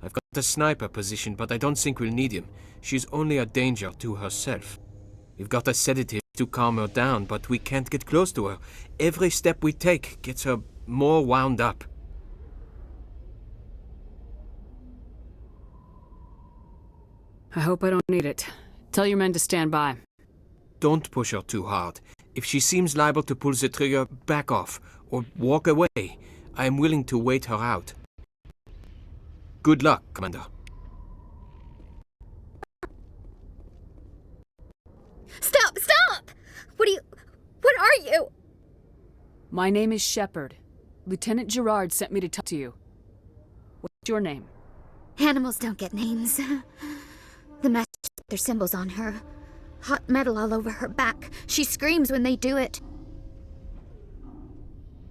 [SPEAKER 17] I've got a sniper position, but I don't think we'll need him. She's only a danger to herself. We've got a sedative to calm her down, but we can't get close to her. Every step we take gets her more wound up.
[SPEAKER 3] I hope I don't need it. Tell your men to stand by.
[SPEAKER 17] Don't push her too hard. If she seems liable to pull the trigger, back off, or walk away. I am willing to wait her out. Good luck, Commander.
[SPEAKER 18] Stop! Stop! What are you?
[SPEAKER 3] My name is Shepard. Lieutenant Gerard sent me to talk to you. What's your name?
[SPEAKER 18] Animals don't get names. The masters put their symbols on her. Hot metal all over her back. She screams when they do it.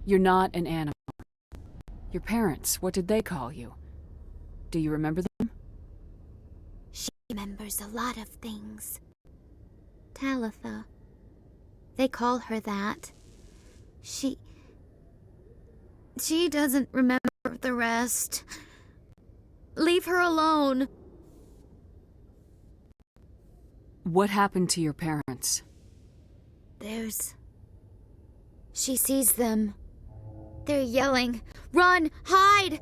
[SPEAKER 3] You're not an animal. Your parents, what did they call you? Do you remember them?
[SPEAKER 18] She remembers a lot of things. Talitha. They call her that. She doesn't remember the rest. Leave her alone.
[SPEAKER 3] What happened to your parents?
[SPEAKER 18] She sees them. They're yelling, "Run! Hide!"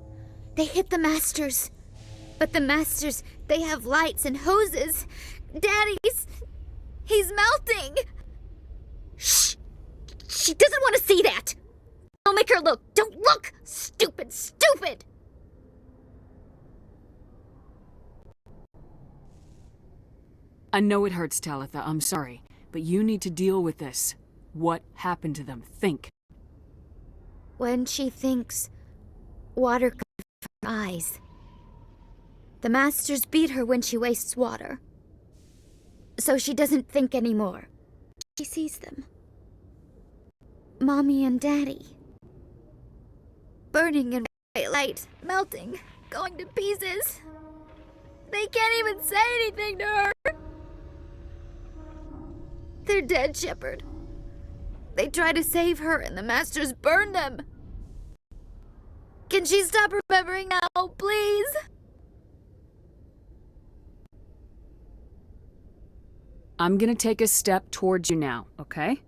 [SPEAKER 18] They hit the masters. But the masters, they have lights and hoses. He's melting! Shh! She doesn't want to see that! Don't make her look! Don't look! Stupid! Stupid!
[SPEAKER 3] I know it hurts, Talitha. I'm sorry. But you need to deal with this. What happened to them? Think.
[SPEAKER 18] When she thinks, water comes from her eyes. The masters beat her when she wastes water. So she doesn't think anymore. She sees them. Mommy and Daddy. Burning in bright light, melting, going to pieces. They can't even say anything to her. They're dead, Shepard. They try to save her and the masters burn them. Can she stop remembering now, please?
[SPEAKER 3] I'm gonna take a step towards you now, okay?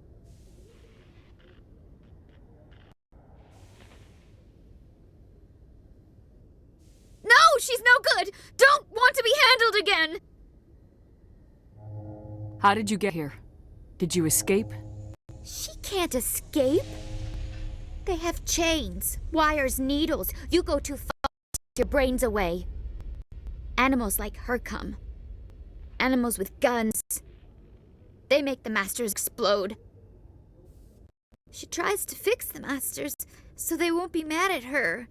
[SPEAKER 18] No, she's no good! Don't want to be handled again!
[SPEAKER 3] How did you get here? Did you escape?
[SPEAKER 18] She can't escape. They have chains, wires, needles. You go too far, your brains away. Animals like her come. Animals with guns. They make the masters explode. She tries to fix the masters so they won't be mad at her.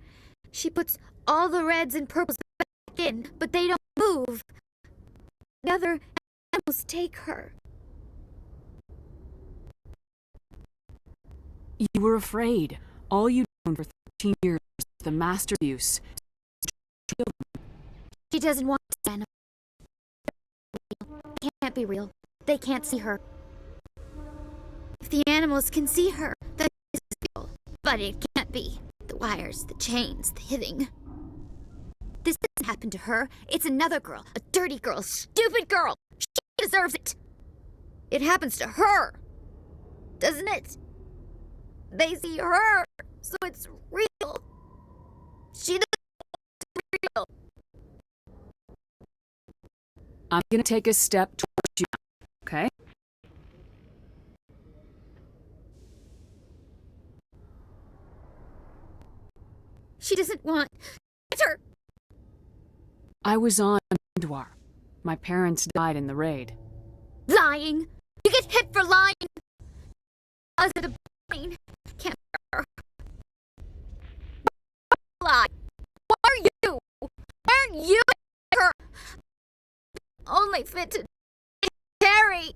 [SPEAKER 18] She puts all the reds and purples back in, but they don't move. The other animals take her.
[SPEAKER 3] You were afraid. All you'd known for 13 years was the master abuse.
[SPEAKER 18] She doesn't want to stand up. It can't be real. They can't see her. If the animals can see her, then it's real. But it can't be. The wires, the chains, the hitting. This doesn't happen to her. It's another girl. A dirty girl. Stupid girl. She deserves it. It happens to her. Doesn't it? They see her, so it's real. She doesn't want it to be real.
[SPEAKER 3] I'm gonna take a step towards you, okay?
[SPEAKER 18] She doesn't want... her!
[SPEAKER 3] I was on Dwar. My parents died in the raid.
[SPEAKER 18] Lying! You get hit for lying! Because of the brain. Can't bear her. Lie! What are you? Aren't you her? Only fit to carry.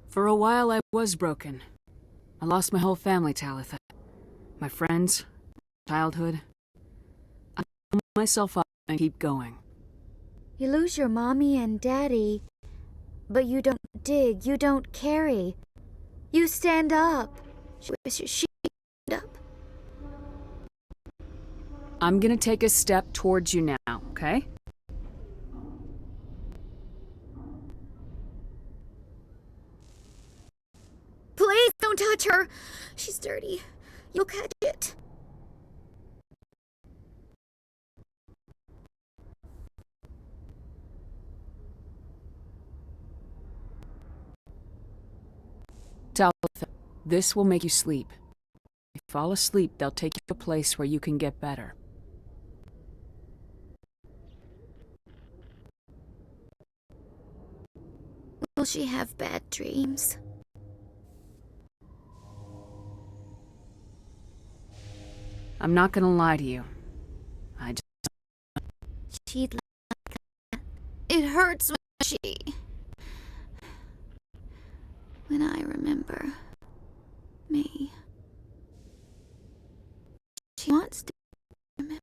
[SPEAKER 3] For a while I was broken. I lost my whole family, Talitha. My friends, childhood. I pull myself up and keep going.
[SPEAKER 18] You lose your mommy and daddy, but you don't dig, you don't carry. You stand up. She wishes she stand up.
[SPEAKER 3] I'm gonna take a step towards you now, okay?
[SPEAKER 18] Please don't touch her. She's dirty. You'll catch it.
[SPEAKER 3] Talitha, this will make you sleep. If you fall asleep, they'll take you to a place where you can get better.
[SPEAKER 18] Will she have bad dreams?
[SPEAKER 3] I'm not gonna lie to you. I just...
[SPEAKER 18] She'd like that. It hurts when I remember me. She wants to remember.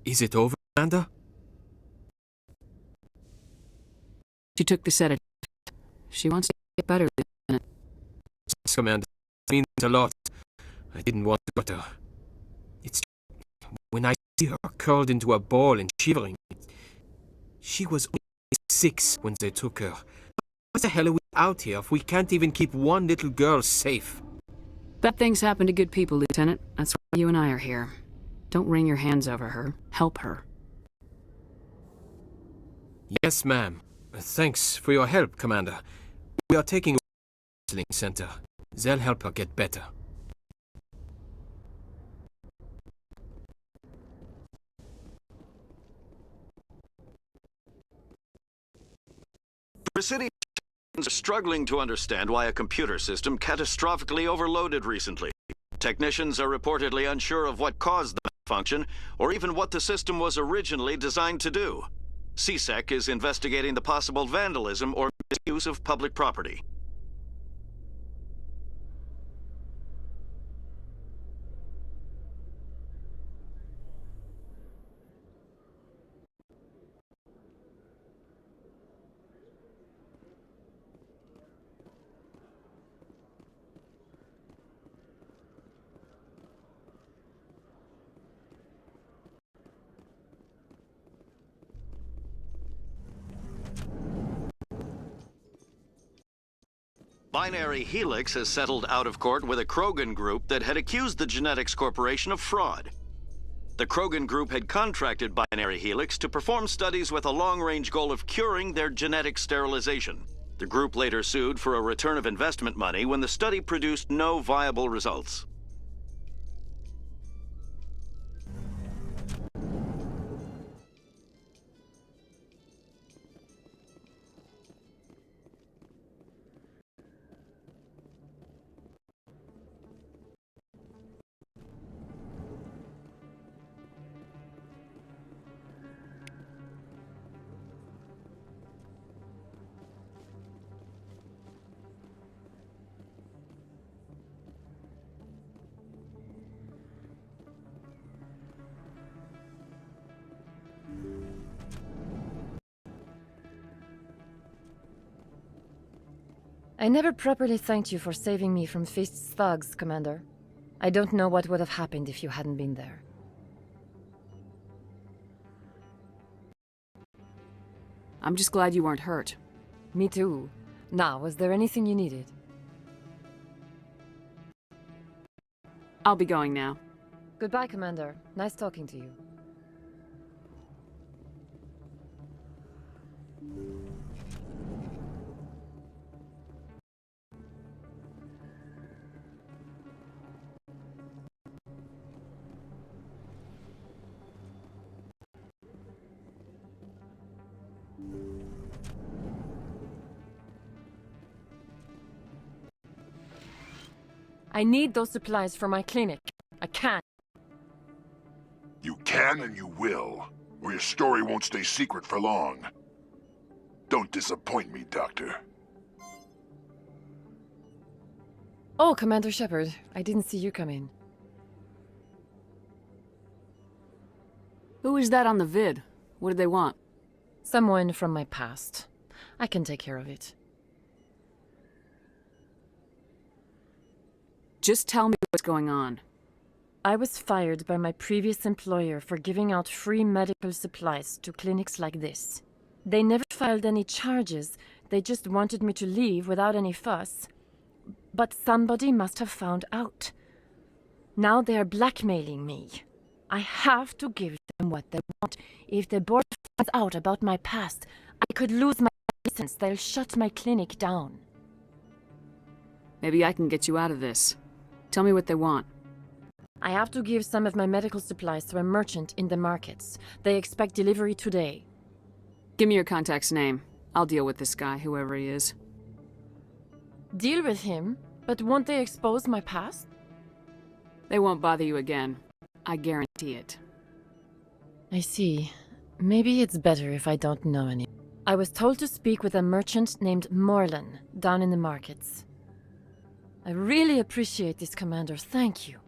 [SPEAKER 17] Is it over, Amanda?
[SPEAKER 3] She took the sedative. She wants to get better, Lieutenant.
[SPEAKER 17] Yes, Commander. It means a lot. I didn't want to hurt her. It's when I see her curled into a ball and shivering. She was only 6 when they took her. Why the hell are we out here if we can't even keep one little girl safe?
[SPEAKER 3] Bad things happen to good people, Lieutenant. That's why you and I are here. Don't wring your hands over her. Help her.
[SPEAKER 17] Yes, ma'am. Thanks for your help, Commander. We are taking her to the counseling center. They'll help her get better.
[SPEAKER 19] City are struggling to understand why a computer system catastrophically overloaded recently. Technicians are reportedly unsure of what caused the malfunction, or even what the system was originally designed to do. CSEC is investigating the possible vandalism or misuse of public property. Binary Helix has settled out of court with a Krogan group that had accused the Genetics Corporation of fraud. The Krogan group had contracted Binary Helix to perform studies with a long-range goal of curing their genetic sterilization. The group later sued for a return of investment money when the study produced no viable results.
[SPEAKER 20] I never properly thanked you for saving me from Feast's thugs, Commander. I don't know what would have happened if you hadn't been there.
[SPEAKER 3] I'm just glad you weren't hurt.
[SPEAKER 20] Me too. Now, was there anything you needed?
[SPEAKER 3] I'll be going now.
[SPEAKER 20] Goodbye, Commander. Nice talking to you. I need those supplies for my clinic. I can't.
[SPEAKER 8] You can and you will, or your story won't stay secret for long. Don't disappoint me, Doctor.
[SPEAKER 20] Oh, Commander Shepard, I didn't see you come in.
[SPEAKER 3] Who is that on the vid? What do they want?
[SPEAKER 20] Someone from my past. I can take care of it.
[SPEAKER 3] Just tell me what's going on.
[SPEAKER 20] I was fired by my previous employer for giving out free medical supplies to clinics like this. They never filed any charges, they just wanted me to leave without any fuss. But somebody must have found out. Now they are blackmailing me. I have to give them what they want. If the board finds out about my past, I could lose my license. They'll shut my clinic down.
[SPEAKER 3] Maybe I can get you out of this. Tell me what they want.
[SPEAKER 20] I have to give some of my medical supplies to a merchant in the markets. They expect delivery today.
[SPEAKER 3] Give me your contact's name. I'll deal with this guy, whoever he is.
[SPEAKER 20] Deal with him? But won't they expose my past?
[SPEAKER 3] They won't bother you again. I guarantee it.
[SPEAKER 20] I see. Maybe it's better if I don't know any. I was told to speak with a merchant named Morlan down in the markets. I really appreciate this, Commander. Thank you.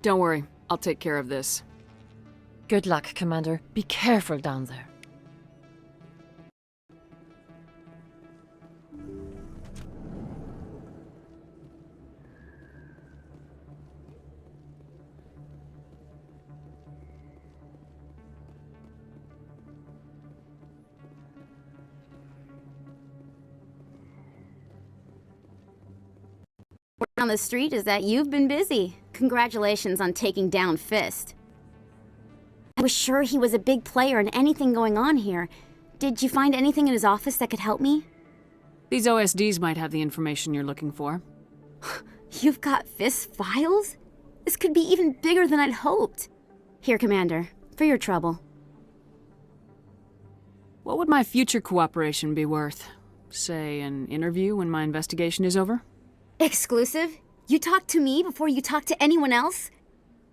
[SPEAKER 3] Don't worry. I'll take care of this.
[SPEAKER 20] Good luck, Commander. Be careful down there.
[SPEAKER 18] On the street is that you've been busy. Congratulations on taking down Fist. I was sure he was a big player in anything going on here. Did you find anything in his office that could help me?
[SPEAKER 3] These OSDs might have the information you're looking for.
[SPEAKER 18] You've got Fist's files? This could be even bigger than I'd hoped. Here, Commander, for your trouble.
[SPEAKER 3] What would my future cooperation be worth? Say, an interview when my investigation is over?
[SPEAKER 18] Exclusive? You talk to me before you talk to anyone else?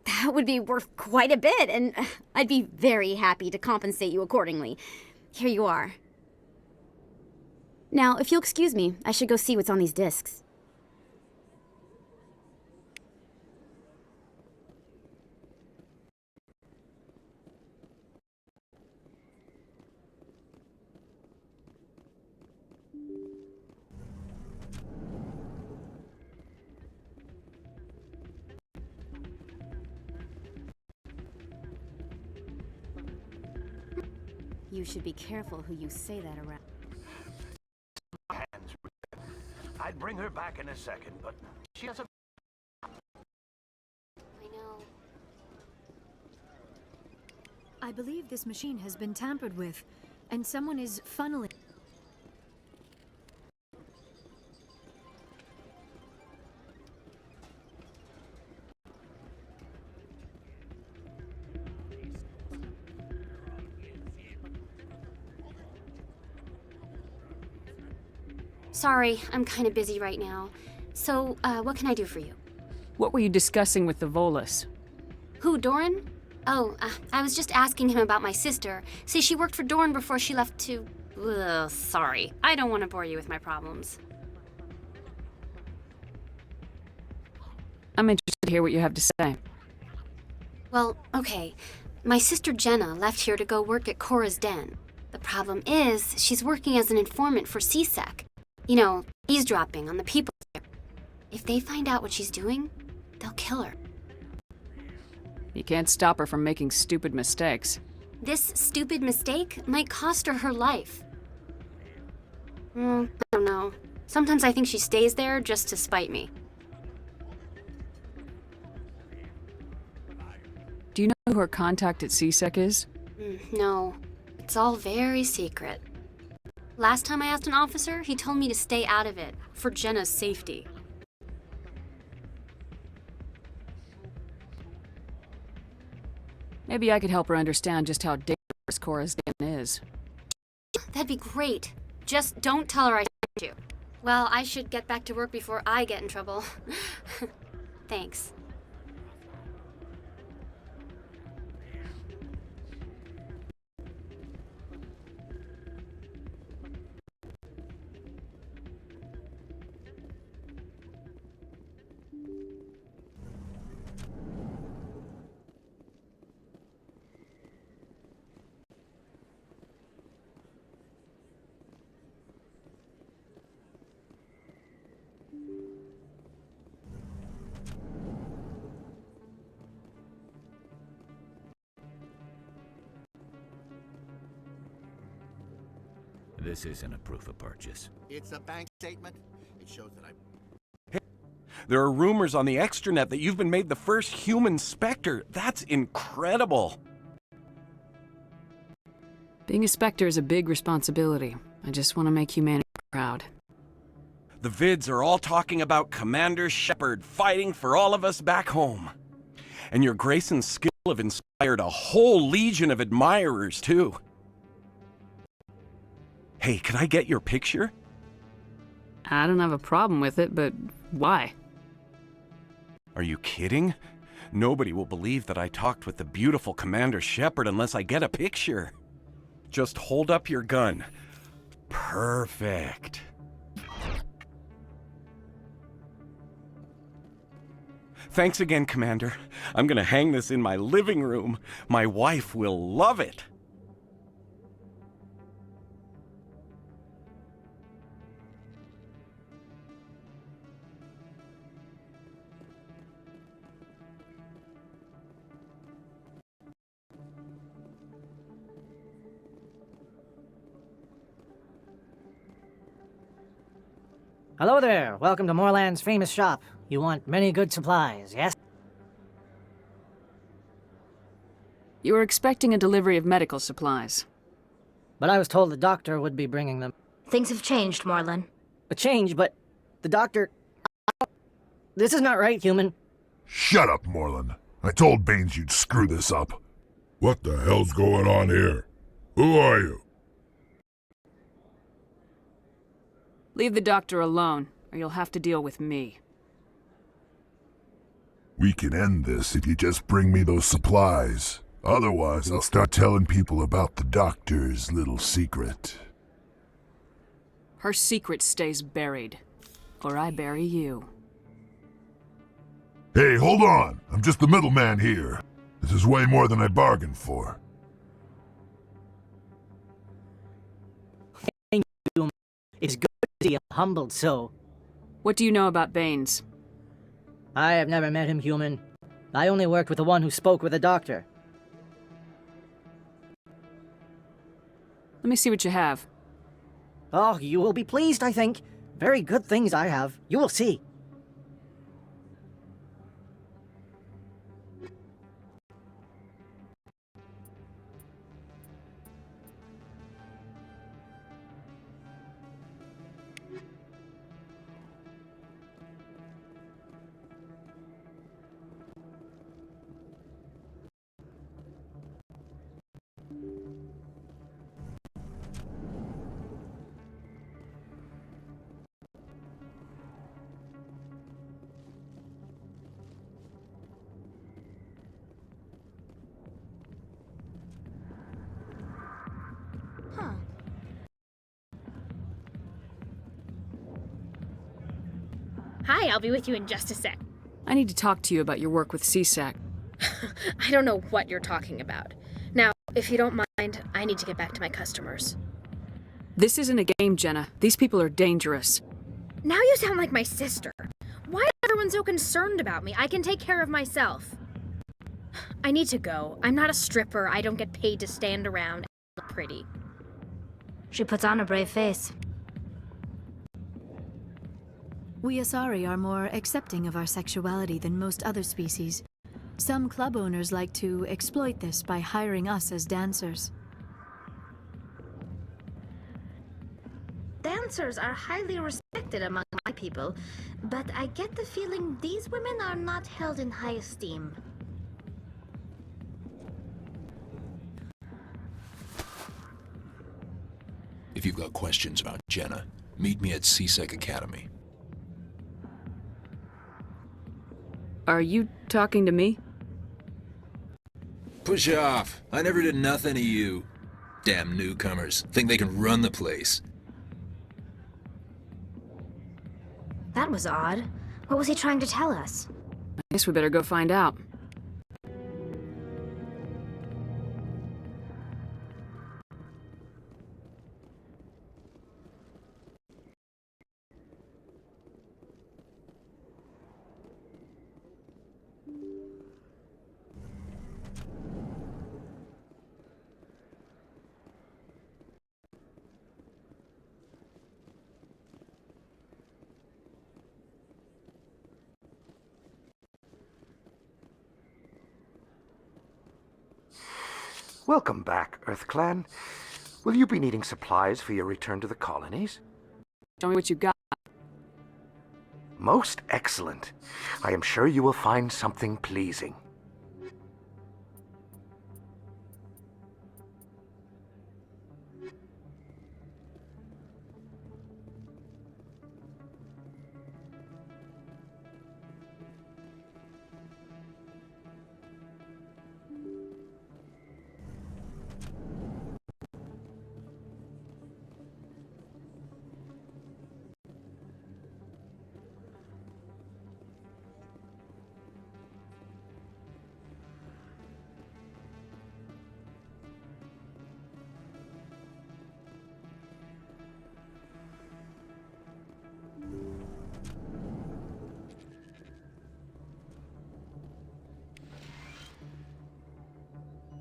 [SPEAKER 18] That would be worth quite a bit, and I'd be very happy to compensate you accordingly. Here you are. Now, if you'll excuse me, I should go see what's on these discs. You should be careful who you say that around.
[SPEAKER 21] I'd bring her back in a second, but she has a...
[SPEAKER 18] I know.
[SPEAKER 6] I believe this machine has been tampered with, and someone is funneling...
[SPEAKER 18] Sorry, I'm kind of busy right now. So, what can I do for you?
[SPEAKER 3] What were you discussing with the Volus?
[SPEAKER 18] Who, Doran? Oh, I was just asking him about my sister. See, she worked for Doran before she left to... Ugh, sorry. I don't want to bore you with my problems.
[SPEAKER 3] I'm interested to hear what you have to say.
[SPEAKER 18] Well, okay. My sister Jenna left here to go work at Cora's Den. The problem is, she's working as an informant for CSEC. You know, eavesdropping on the people there. If they find out what she's doing, they'll kill her.
[SPEAKER 3] You can't stop her from making stupid mistakes.
[SPEAKER 18] This stupid mistake might cost her her life. I don't know. Sometimes I think she stays there just to spite me.
[SPEAKER 3] Do you know who her contact at CSEC is?
[SPEAKER 18] No.
[SPEAKER 7] It's all very secret. Last time I asked an officer, he told me to stay out of it, for Jenna's safety.
[SPEAKER 3] Maybe I could help her understand just how dangerous Cora's skin is.
[SPEAKER 7] That'd be great. Just don't tell her I sent you. Well, I should get back to work before I get in trouble. Thanks.
[SPEAKER 9] This isn't a proof of purchase.
[SPEAKER 22] It's a bank statement. It shows that
[SPEAKER 23] There are rumors on the extranet that you've been made the first human Spectre. That's incredible.
[SPEAKER 3] Being a Spectre is a big responsibility. I just want to make humanity proud.
[SPEAKER 23] The vids are all talking about Commander Shepard fighting for all of us back home. And your grace and skill have inspired a whole legion of admirers, too. Hey, can I get your picture?
[SPEAKER 3] I don't have a problem with it, but why?
[SPEAKER 23] Are you kidding? Nobody will believe that I talked with the beautiful Commander Shepard unless I get a picture. Just hold up your gun. Perfect. Thanks again, Commander. I'm gonna hang this in my living room. My wife will love it.
[SPEAKER 24] Hello there. Welcome to Moorland's famous shop. You want many good supplies, yes?
[SPEAKER 3] You were expecting a delivery of medical supplies.
[SPEAKER 24] But I was told the doctor would be bringing them.
[SPEAKER 4] Things have changed, Moorland.
[SPEAKER 24] A change, but the doctor... This is not right, human.
[SPEAKER 8] Shut up, Moreland. I told Baines you'd screw this up. What the hell's going on here? Who are you?
[SPEAKER 3] Leave the doctor alone, or you'll have to deal with me.
[SPEAKER 8] We can end this if you just bring me those supplies. Otherwise, I'll start telling people about the doctor's little secret.
[SPEAKER 3] Her secret stays buried, or I bury you.
[SPEAKER 8] Hey, hold on! I'm just the middleman here. This is way more than I bargained for.
[SPEAKER 24] Thank you. It's good to see a humbled soul.
[SPEAKER 3] What do you know about Baines?
[SPEAKER 24] I have never met him, human. I only worked with the one who spoke with the doctor.
[SPEAKER 3] Let me see what you have.
[SPEAKER 24] Oh, you will be pleased, I think. Very good things I have. You will see.
[SPEAKER 25] Hi, I'll be with you in just a sec.
[SPEAKER 3] I need to talk to you about your work with CSAC.
[SPEAKER 25] I don't know what you're talking about. Now, if you don't mind, I need to get back to my customers.
[SPEAKER 3] This isn't a game, Jenna. These people are dangerous.
[SPEAKER 25] Now you sound like my sister. Why is everyone so concerned about me? I can take care of myself. I need to go. I'm not a stripper. I don't get paid to stand around and look pretty.
[SPEAKER 4] She puts on a brave face.
[SPEAKER 6] We Asari are more accepting of our sexuality than most other species. Some club owners like to exploit this by hiring us as dancers.
[SPEAKER 4] Lancers are highly respected among my people, but I get the feeling these women are not held in high esteem.
[SPEAKER 1] If you've got questions about Jenna, meet me at CSEC Academy.
[SPEAKER 3] Are you talking to me?
[SPEAKER 1] Push off. I never did nothing to you. Damn newcomers. Think they can run the place.
[SPEAKER 4] That was odd. What was he trying to tell us?
[SPEAKER 3] I guess we better go find out.
[SPEAKER 21] Welcome back, EarthClan. Will you be needing supplies for your return to the colonies?
[SPEAKER 3] Show me what you got.
[SPEAKER 21] Most excellent. I am sure you will find something pleasing.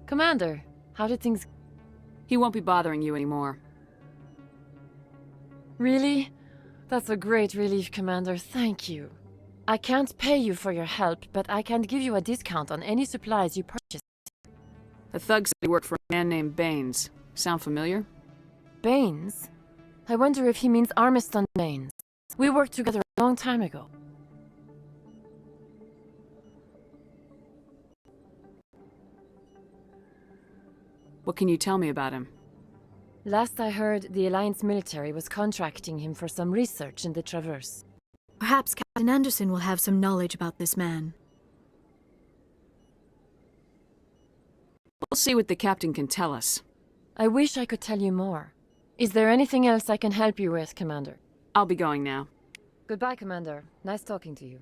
[SPEAKER 20] Commander, how did things...
[SPEAKER 3] He won't be bothering you anymore.
[SPEAKER 20] Really? That's a great relief, Commander. Thank you. I can't pay you for your help, but I can give you a discount on any supplies you purchase.
[SPEAKER 3] The thug said he worked for a man named Baines. Sound familiar?
[SPEAKER 20] Baines? I wonder if he means Armiston Baines. We worked together a long time ago.
[SPEAKER 3] What can you tell me about him?
[SPEAKER 20] Last I heard, the Alliance military was contracting him for some research in the Traverse.
[SPEAKER 6] Perhaps Captain Anderson will have some knowledge about this man.
[SPEAKER 3] We'll see what the captain can tell us.
[SPEAKER 20] I wish I could tell you more. Is there anything else I can help you with, Commander?
[SPEAKER 3] I'll be going now.
[SPEAKER 20] Goodbye, Commander. Nice talking to you.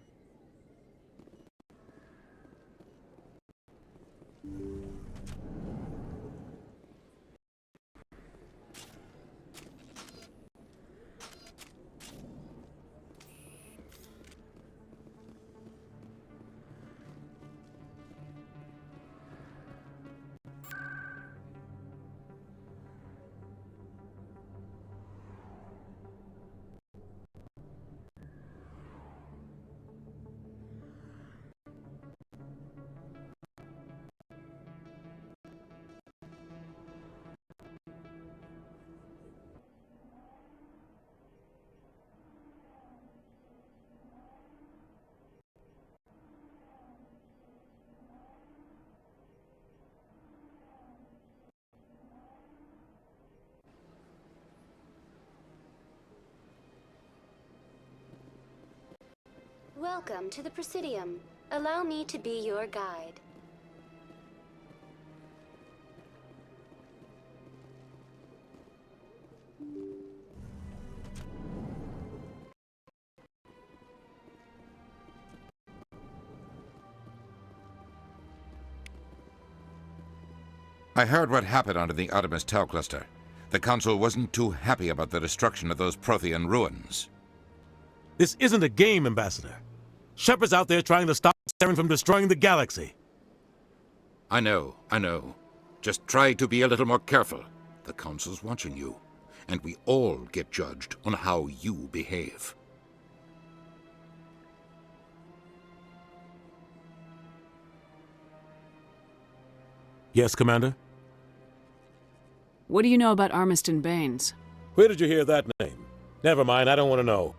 [SPEAKER 2] Welcome to the Presidium. Allow me to be your guide.
[SPEAKER 5] I heard what happened under the Artemis Tau cluster. The Council wasn't too happy about the destruction of those Prothean ruins.
[SPEAKER 10] This isn't a game, Ambassador. Shepard's out there trying to stop Saren from destroying the galaxy.
[SPEAKER 5] I know. Just try to be a little more careful. The Council's watching you, and we all get judged on how you behave.
[SPEAKER 10] Yes, Commander?
[SPEAKER 3] What do you know about Armiston Baines?
[SPEAKER 10] Where did you hear that name? Never mind, I don't want to know.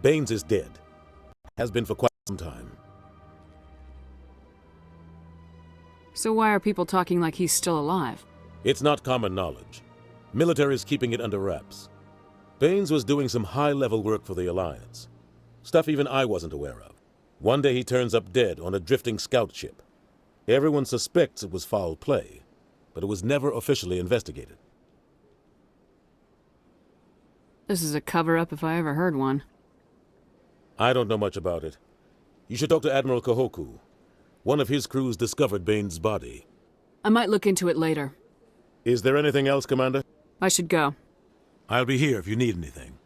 [SPEAKER 10] Baines is dead. Has been for quite some time.
[SPEAKER 3] So why are people talking like he's still alive?
[SPEAKER 10] It's not common knowledge. Military's keeping it under wraps. Baines was doing some high-level work for the Alliance. Stuff even I wasn't aware of. One day he turns up dead on a drifting scout ship. Everyone suspects it was foul play, but it was never officially investigated.
[SPEAKER 3] This is a cover-up if I ever heard one.
[SPEAKER 10] I don't know much about it. You should talk to Admiral Kahoku. One of his crews discovered Baines' body.
[SPEAKER 3] I might look into it later.
[SPEAKER 10] Is there anything else, Commander?
[SPEAKER 3] I should go.
[SPEAKER 10] I'll be here if you need anything.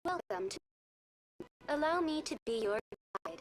[SPEAKER 2] Welcome to... Allow me to be your guide.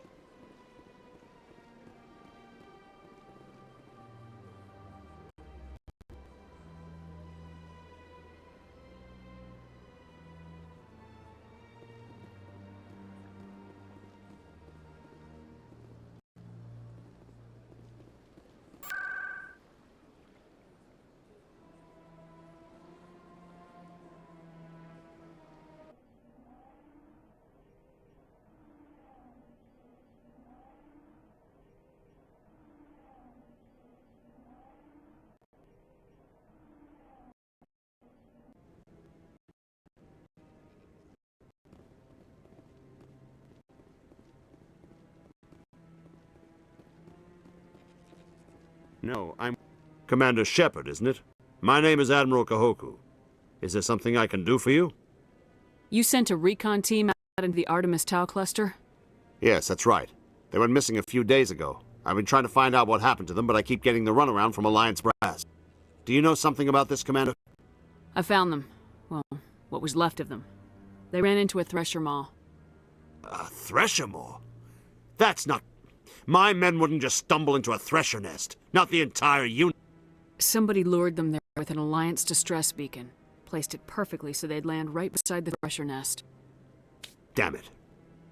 [SPEAKER 11] No, I'm Commander Shepard, isn't it? My name is Admiral Kahoku. Is there something I can do for you?
[SPEAKER 3] You sent a recon team out into the Artemis Tau cluster?
[SPEAKER 11] Yes, that's right. They went missing a few days ago. I've been trying to find out what happened to them, but I keep getting the runaround from Alliance brass. Do you know something about this, Commander?
[SPEAKER 3] I found them. Well, what was left of them. They ran into a thresher maw.
[SPEAKER 11] A thresher maw? That's not... My men wouldn't just stumble into a thresher nest. Not the entire unit.
[SPEAKER 3] Somebody lured them there with an Alliance distress beacon. Placed it perfectly so they'd land right beside the thresher nest.
[SPEAKER 11] Damn it.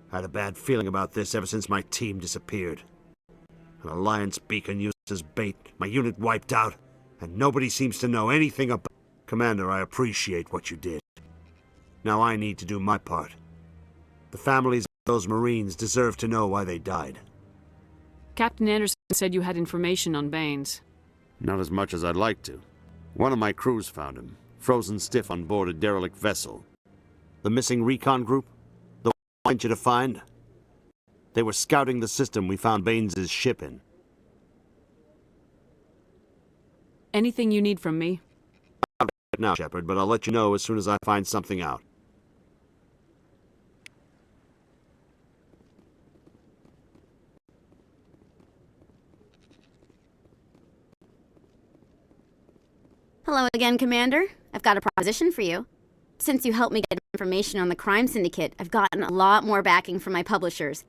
[SPEAKER 11] I had a bad feeling about this ever since my team disappeared. An Alliance beacon used as bait, my unit wiped out, and nobody seems to know anything about... Commander, I appreciate what you did. Now I need to do my part. The families of those Marines deserve to know why they died.
[SPEAKER 3] Captain Anderson said you had information on Baines.
[SPEAKER 11] Not as much as I'd like to. One of my crews found him, frozen stiff on board a derelict vessel. The missing recon group? The one I want you to find? They were scouting the system we found Baines' ship in.
[SPEAKER 3] Anything you need from me?
[SPEAKER 11] Not right now, Shepard, but I'll let you know as soon as I find something out.
[SPEAKER 12] Hello again, Commander. I've got a proposition for you. Since you helped me get information on the crime syndicate, I've gotten a lot more backing from my publishers.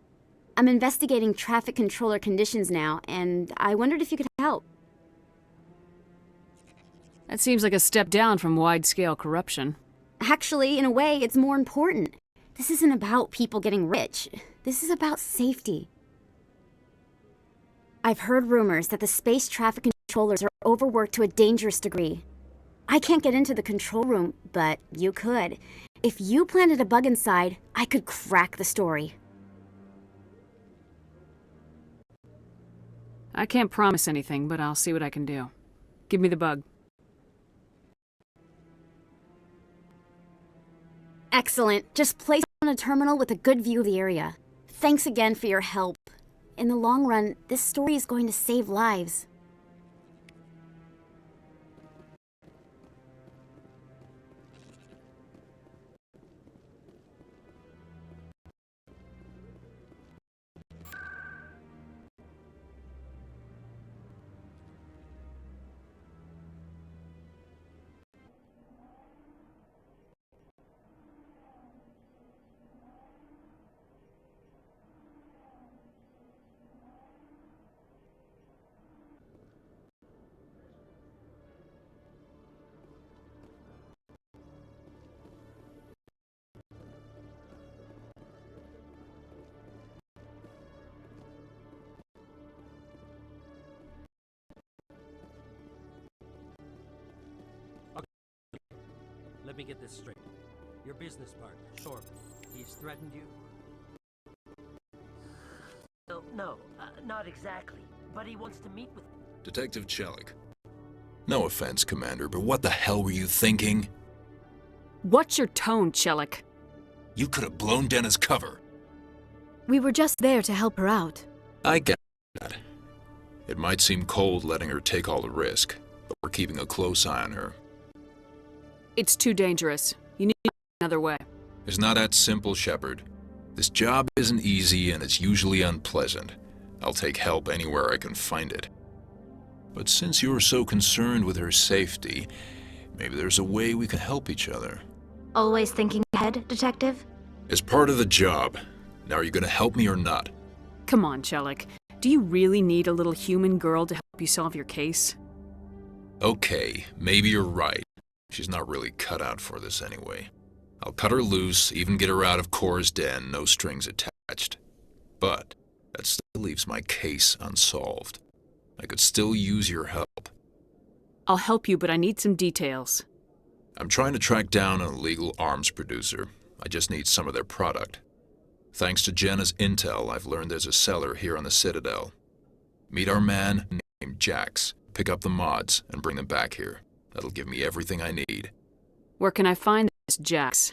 [SPEAKER 12] I'm investigating traffic controller conditions now, and I wondered if you could help.
[SPEAKER 3] That seems like a step down from wide-scale corruption.
[SPEAKER 12] Actually, in a way, it's more important. This isn't about people getting rich. This is about safety. I've heard rumors that the space traffic controllers are overworked to a dangerous degree. I can't get into the control room, but you could. If you planted a bug inside, I could crack the story.
[SPEAKER 3] I can't promise anything, but I'll see what I can do. Give me the bug.
[SPEAKER 12] Excellent. Just place it on a terminal with a good view of the area. Thanks again for your help. In the long run, this story is going to save lives.
[SPEAKER 13] let me get this straight. Your business partner, Shorb, he's threatened you?
[SPEAKER 14] No, not exactly. But he wants to meet with...
[SPEAKER 1] Detective Chelik. No offense, Commander, but what the hell were you thinking?
[SPEAKER 3] What's your tone, Chelik?
[SPEAKER 1] You could have blown Denna's cover.
[SPEAKER 6] We were just there to help her out.
[SPEAKER 1] I get that. It might seem cold letting her take all the risk, but we're keeping a close eye on her.
[SPEAKER 3] It's too dangerous. You need another way.
[SPEAKER 1] It's not that simple, Shepard. This job isn't easy and it's usually unpleasant. I'll take help anywhere I can find it. But since you're so concerned with her safety, maybe there's a way we can help each other.
[SPEAKER 4] Always thinking ahead, Detective?
[SPEAKER 1] It's part of the job. Now are you gonna help me or not?
[SPEAKER 3] Come on, Chelik. Do you really need a little human girl to help you solve your case?
[SPEAKER 1] Okay, maybe you're right. She's not really cut out for this anyway. I'll cut her loose, even get her out of Cora's den, no strings attached. But that still leaves my case unsolved. I could still use your help.
[SPEAKER 3] I'll help you, but I need some details.
[SPEAKER 1] I'm trying to track down an illegal arms producer. I just need some of their product. Thanks to Jenna's intel, I've learned there's a seller here on the Citadel. Meet our man named Jax, pick up the mods, and bring them back here. That'll give me everything I need.
[SPEAKER 3] Where can I find this Jax?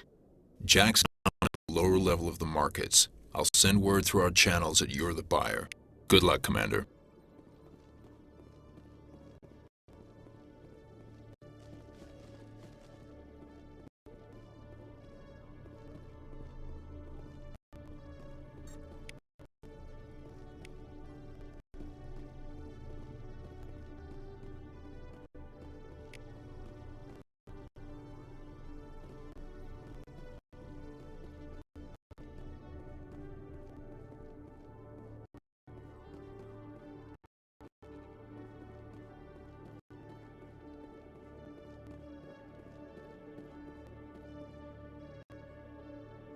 [SPEAKER 1] Jax is at the lower level of the markets. I'll send word through our channels that you're the buyer. Good luck, Commander.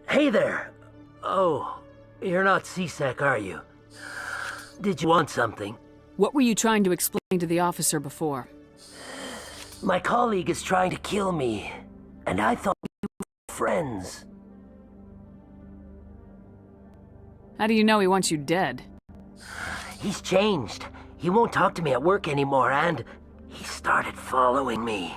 [SPEAKER 14] Hey there! Oh, you're not C-Sec, are you? Did you want something?
[SPEAKER 3] What were you trying to explain to the officer before?
[SPEAKER 14] My colleague is trying to kill me, and I thought we were friends.
[SPEAKER 3] How do you know he wants you dead?
[SPEAKER 14] He's changed. He won't talk to me at work anymore, and he started following me.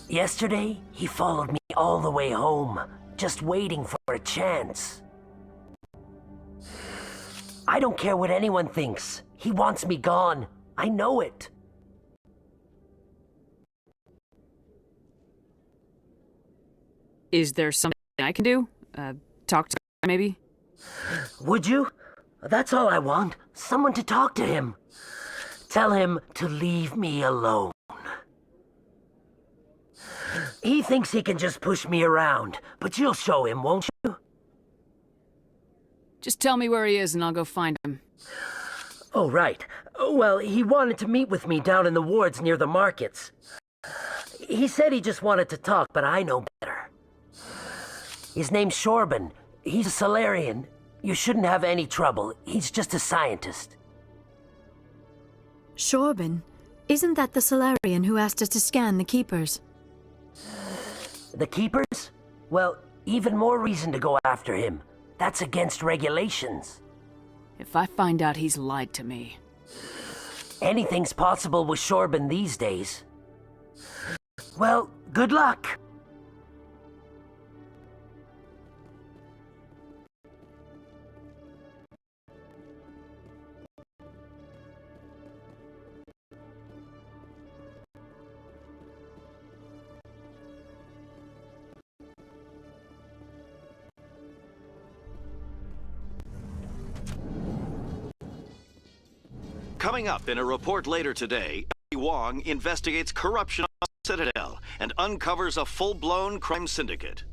[SPEAKER 14] Yesterday, he followed me all the way home, just waiting for a chance. I don't care what anyone thinks. He wants me gone. I know it.
[SPEAKER 3] Is there something I can do? Talk to him, maybe?
[SPEAKER 14] Would you? That's all I want. Someone to talk to him. Tell him to leave me alone. He thinks he can just push me around, but you'll show him, won't you?
[SPEAKER 3] Just tell me where he is and I'll go find him.
[SPEAKER 14] Oh, right. Well, he wanted to meet with me down in the wards near the markets. He said he just wanted to talk, but I know better. His name's Shorban. He's a Solarian. You shouldn't have any trouble. He's just a scientist.
[SPEAKER 6] Shorban? Isn't that the Solarian who asked us to scan the Keepers?
[SPEAKER 14] The Keepers? Well, even more reason to go after him. That's against regulations.
[SPEAKER 3] If I find out he's lied to me...
[SPEAKER 14] Anything's possible with Shorban these days. Well, good luck.
[SPEAKER 19] Coming up in a report later today, Wong investigates corruption on the Citadel and uncovers a full-blown crime syndicate.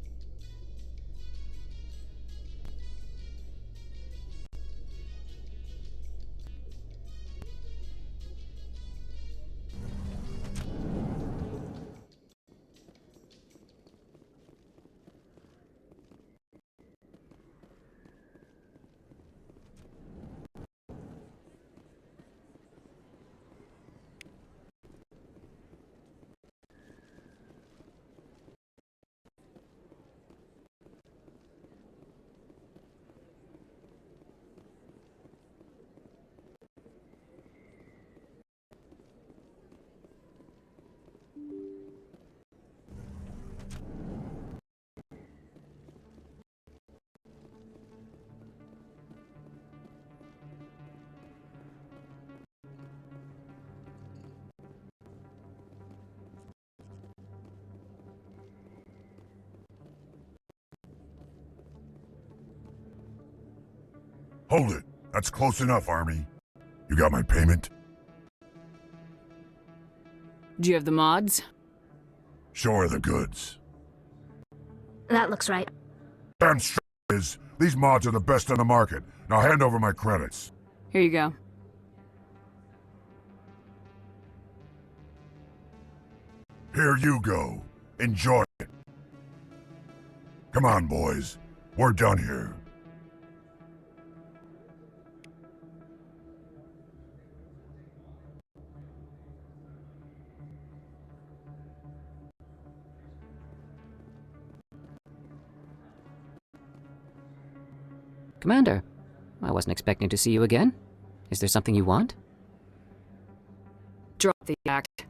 [SPEAKER 8] Hold it. That's close enough, Army. You got my payment?
[SPEAKER 3] Do you have the mods?
[SPEAKER 8] Show her the goods.
[SPEAKER 4] That looks right.
[SPEAKER 8] Damn straight is. These mods are the best on the market. Now hand over my credits.
[SPEAKER 3] Here you go.
[SPEAKER 8] Here you go. Enjoy it. Come on, boys. We're done here.
[SPEAKER 7] Commander, I wasn't expecting to see you again. Is there something you want?
[SPEAKER 3] Drop the act.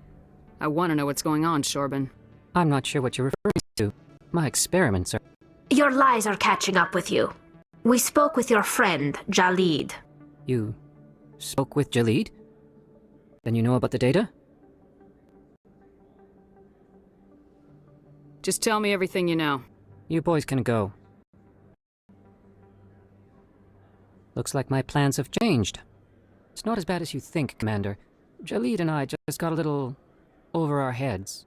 [SPEAKER 3] I want to know what's going on, Shorban.
[SPEAKER 7] I'm not sure what you're referring to. My experiments are...
[SPEAKER 4] Your lies are catching up with you. We spoke with your friend, Jalid.
[SPEAKER 7] You spoke with Jalid? Then you know about the data?
[SPEAKER 3] Just tell me everything you know.
[SPEAKER 7] You boys can go. Looks like my plans have changed. It's not as bad as you think, Commander. Jalid and I just got a little over our heads.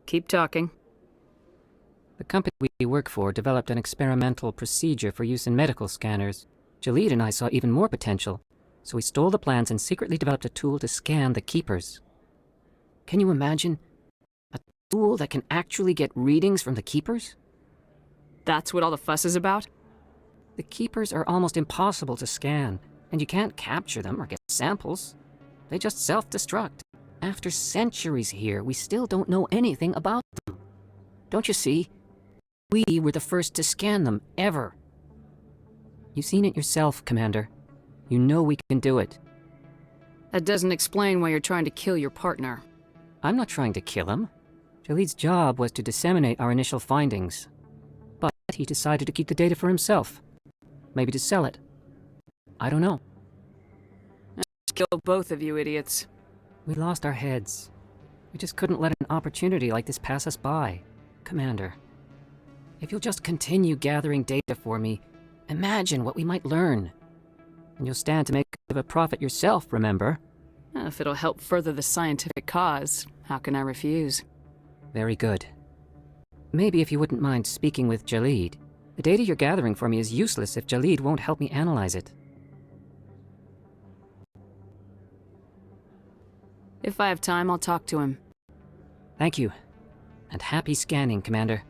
[SPEAKER 3] Keep talking.
[SPEAKER 7] The company we work for developed an experimental procedure for use in medical scanners. Jalid and I saw even more potential, so we stole the plans and secretly developed a tool to scan the Keepers. Can you imagine? A tool that can actually get readings from the Keepers?
[SPEAKER 3] That's what all the fuss is about?
[SPEAKER 7] The Keepers are almost impossible to scan, and you can't capture them or get samples. They just self-destruct. After centuries here, we still don't know anything about them. Don't you see? We were the first to scan them, ever. You've seen it yourself, Commander. You know we can do it.
[SPEAKER 3] That doesn't explain why you're trying to kill your partner.
[SPEAKER 7] I'm not trying to kill him. Jalid's job was to disseminate our initial findings. But he decided to keep the data for himself. Maybe to sell it. I don't know.
[SPEAKER 3] Let's kill both of you idiots.
[SPEAKER 7] We lost our heads. We just couldn't let an opportunity like this pass us by. Commander, if you'll just continue gathering data for me, imagine what we might learn. And you'll stand to make a bit of a profit yourself, remember?
[SPEAKER 3] If it'll help further the scientific cause, how can I refuse?
[SPEAKER 7] Very good. Maybe if you wouldn't mind speaking with Jalid. The data you're gathering for me is useless if Jalid won't help me analyze it.
[SPEAKER 3] If I have time, I'll talk to him.
[SPEAKER 7] Thank you. And happy scanning, Commander.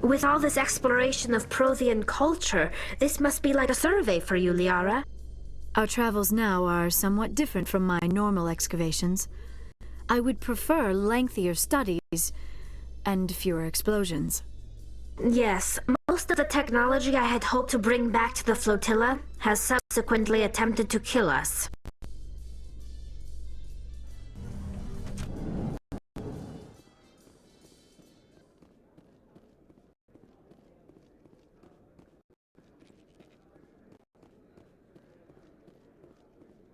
[SPEAKER 4] With all this exploration of Prothean culture, this must be like a survey for you, Liara.
[SPEAKER 6] Our travels now are somewhat different from my normal excavations. I would prefer lengthier studies and fewer explosions.
[SPEAKER 4] Yes, most of the technology I had hoped to bring back to the flotilla has subsequently attempted to kill us.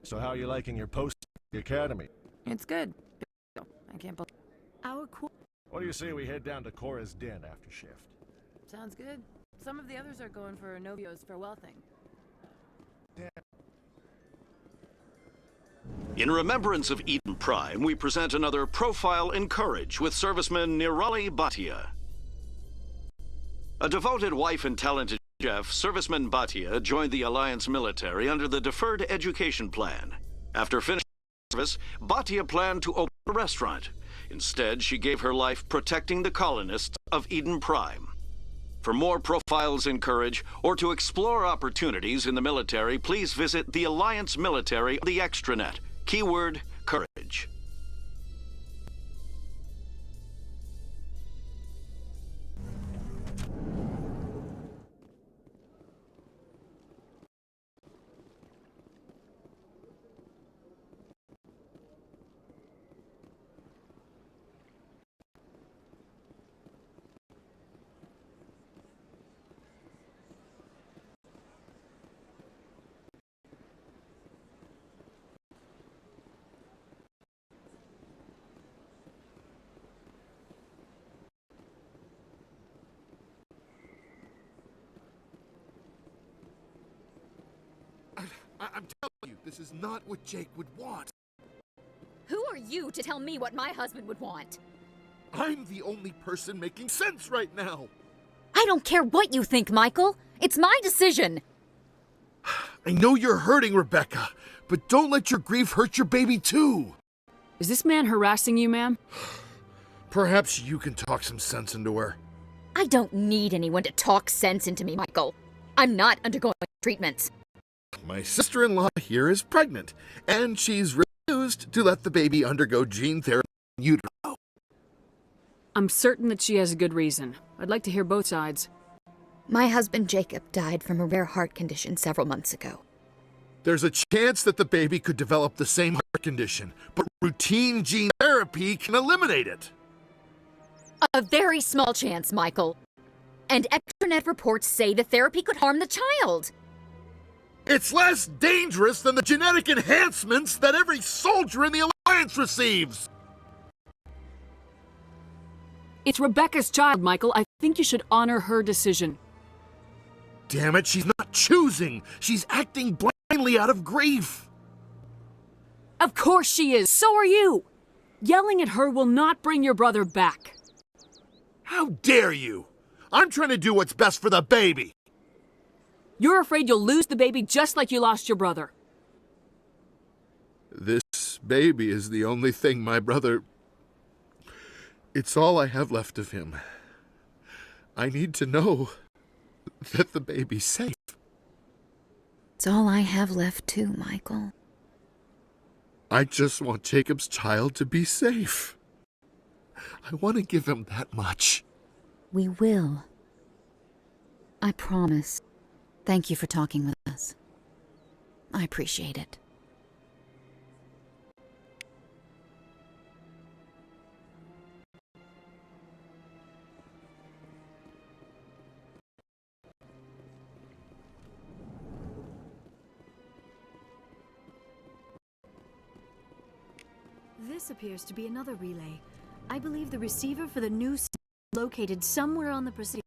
[SPEAKER 15] So how are you liking your post at the academy?
[SPEAKER 20] It's good. I can't believe...
[SPEAKER 15] What do you say we head down to Cora's Den after shift?
[SPEAKER 20] Sounds good. Some of the others are going for Novio's farewell thing.
[SPEAKER 19] In remembrance of Eden Prime, we present another Profile in Courage with serviceman Nirali Bhatia. A devoted wife and talented chef, serviceman Bhatia joined the Alliance military under the Deferred Education Plan. After finishing service, Bhatia planned to open a restaurant. Instead, she gave her life protecting the colonists of Eden Prime. For more profiles in courage, or to explore opportunities in the military, please visit the Alliance Military, the extranet. Keyword, courage.
[SPEAKER 9] I'm telling you, this is not what Jake would want.
[SPEAKER 16] Who are you to tell me what my husband would want?
[SPEAKER 9] I'm the only person making sense right now.
[SPEAKER 16] I don't care what you think, Michael. It's my decision.
[SPEAKER 9] I know you're hurting, Rebecca, but don't let your grief hurt your baby too.
[SPEAKER 3] Is this man harassing you, ma'am?
[SPEAKER 9] Perhaps you can talk some sense into her.
[SPEAKER 16] I don't need anyone to talk sense into me, Michael. I'm not undergoing treatments.
[SPEAKER 9] My sister-in-law here is pregnant, and she's refused to let the baby undergo gene therapy in utero.
[SPEAKER 3] I'm certain that she has a good reason. I'd like to hear both sides.
[SPEAKER 16] My husband Jacob died from a rare heart condition several months ago.
[SPEAKER 9] There's a chance that the baby could develop the same heart condition, but routine gene therapy can eliminate it.
[SPEAKER 16] A very small chance, Michael. And extranet reports say the therapy could harm the child.
[SPEAKER 9] It's less dangerous than the genetic enhancements that every soldier in the Alliance receives!
[SPEAKER 3] It's Rebecca's child, Michael. I think you should honor her decision.
[SPEAKER 9] Damn it, she's not choosing! She's acting blindly out of grief!
[SPEAKER 3] Of course she is! So are you! Yelling at her will not bring your brother back.
[SPEAKER 9] How dare you! I'm trying to do what's best for the baby!
[SPEAKER 3] You're afraid you'll lose the baby just like you lost your brother.
[SPEAKER 9] This baby is the only thing my brother... It's all I have left of him. I need to know that the baby's safe.
[SPEAKER 16] It's all I have left too, Michael.
[SPEAKER 9] I just want Jacob's child to be safe. I want to give him that much.
[SPEAKER 16] We will. I promise. Thank you for talking with us. I appreciate it.
[SPEAKER 6] This appears to be another relay. I believe the receiver for the new is located somewhere on the Presidio.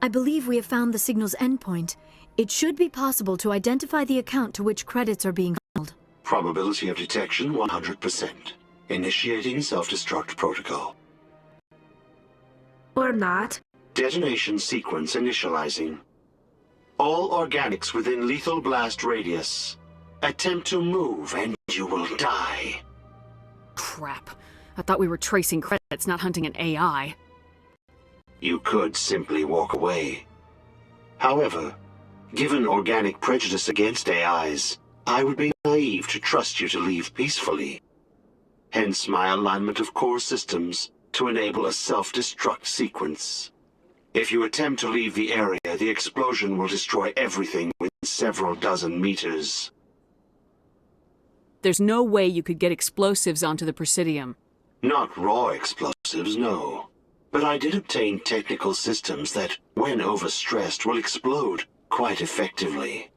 [SPEAKER 6] I believe we have found the signal's endpoint. It should be possible to identify the account to which credits are being held.
[SPEAKER 17] Probability of detection 100%. Initiating self-destruct protocol.
[SPEAKER 4] Or not.
[SPEAKER 17] Detonation sequence initializing. All organics within lethal blast radius. Attempt to move and you will die.
[SPEAKER 3] Crap. I thought we were tracing credits, not hunting an AI.
[SPEAKER 17] You could simply walk away. However, given organic prejudice against AIs, I would be naive to trust you to leave peacefully. Hence my alignment of core systems to enable a self-destruct sequence. If you attempt to leave the area, the explosion will destroy everything within several dozen meters.
[SPEAKER 3] There's no way you could get explosives onto the Presidium.
[SPEAKER 17] Not raw explosives, no. But I did obtain technical systems that, when overstressed, will explode quite effectively.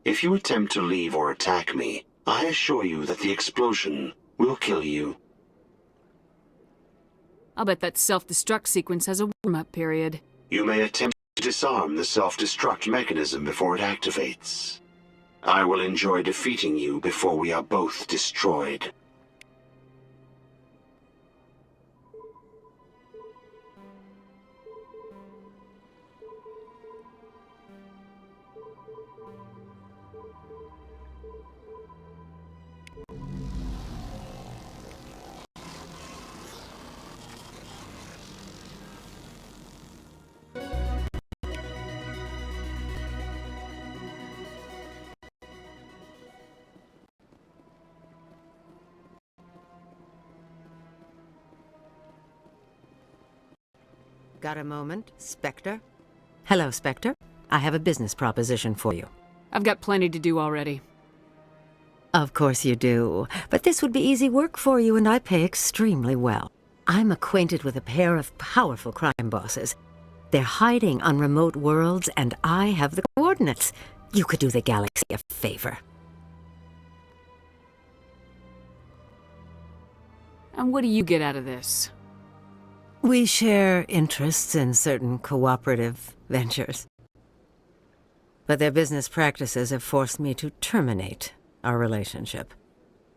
[SPEAKER 17] If you attempt to leave or attack me, I assure you that the explosion will kill you.
[SPEAKER 3] I'll bet that self-destruct sequence has a warm-up period.
[SPEAKER 17] You may attempt to disarm the self-destruct mechanism before it activates. I will enjoy defeating you before we are both destroyed.
[SPEAKER 18] Got a moment, Spectre? Hello, Spectre. I have a business proposition for you.
[SPEAKER 3] I've got plenty to do already.
[SPEAKER 18] Of course you do. But this would be easy work for you, and I pay extremely well. I'm acquainted with a pair of powerful crime bosses. They're hiding on remote worlds, and I have the coordinates. You could do the galaxy a favor.
[SPEAKER 3] And what do you get out of this?
[SPEAKER 18] We share interests in certain cooperative ventures. But their business practices have forced me to terminate our relationship.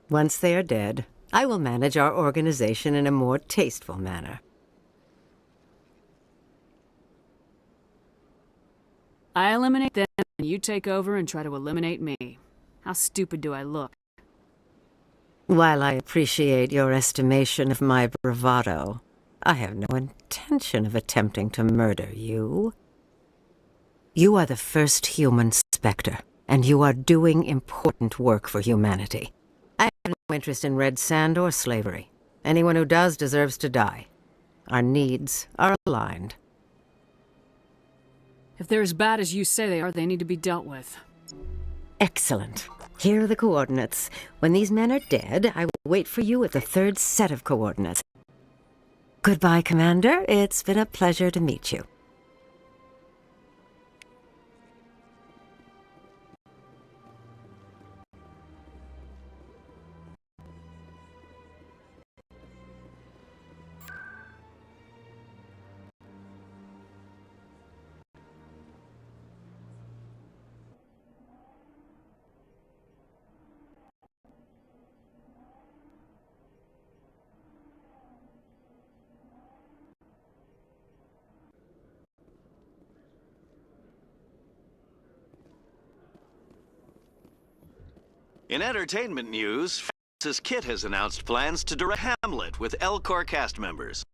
[SPEAKER 18] Once they are dead, I will manage our organization in a more tasteful manner.
[SPEAKER 3] I eliminate them, and you take over and try to eliminate me. How stupid do I look?
[SPEAKER 18] While I appreciate your estimation of my bravado, I have no intention of attempting to murder you. You are the first human Spectre, and you are doing important work for humanity. I have no interest in red sand or slavery. Anyone who does deserves to die. Our needs are aligned.
[SPEAKER 3] If they're as bad as you say they are, they need to be dealt with.
[SPEAKER 18] Excellent. Here are the coordinates. When these men are dead, I will wait for you at the third set of coordinates. Goodbye, Commander. It's been a pleasure to meet you.
[SPEAKER 19] In entertainment news, Francis Kitt has announced plans to direct Hamlet with Elcor cast members.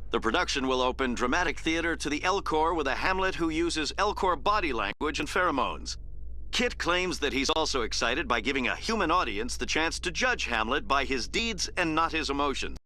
[SPEAKER 19] The production will open dramatic theater to the Elcor with a Hamlet who uses Elcor body language and pheromones. Kitt claims that he's also excited by giving a human audience the chance to judge Hamlet by his deeds and not his emotions.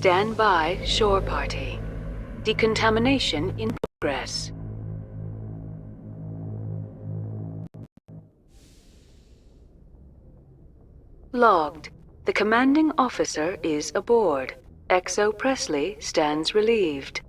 [SPEAKER 3] Stand by, shore party. Decontamination in progress. Logged. The commanding officer is aboard. Exo Presley stands relieved.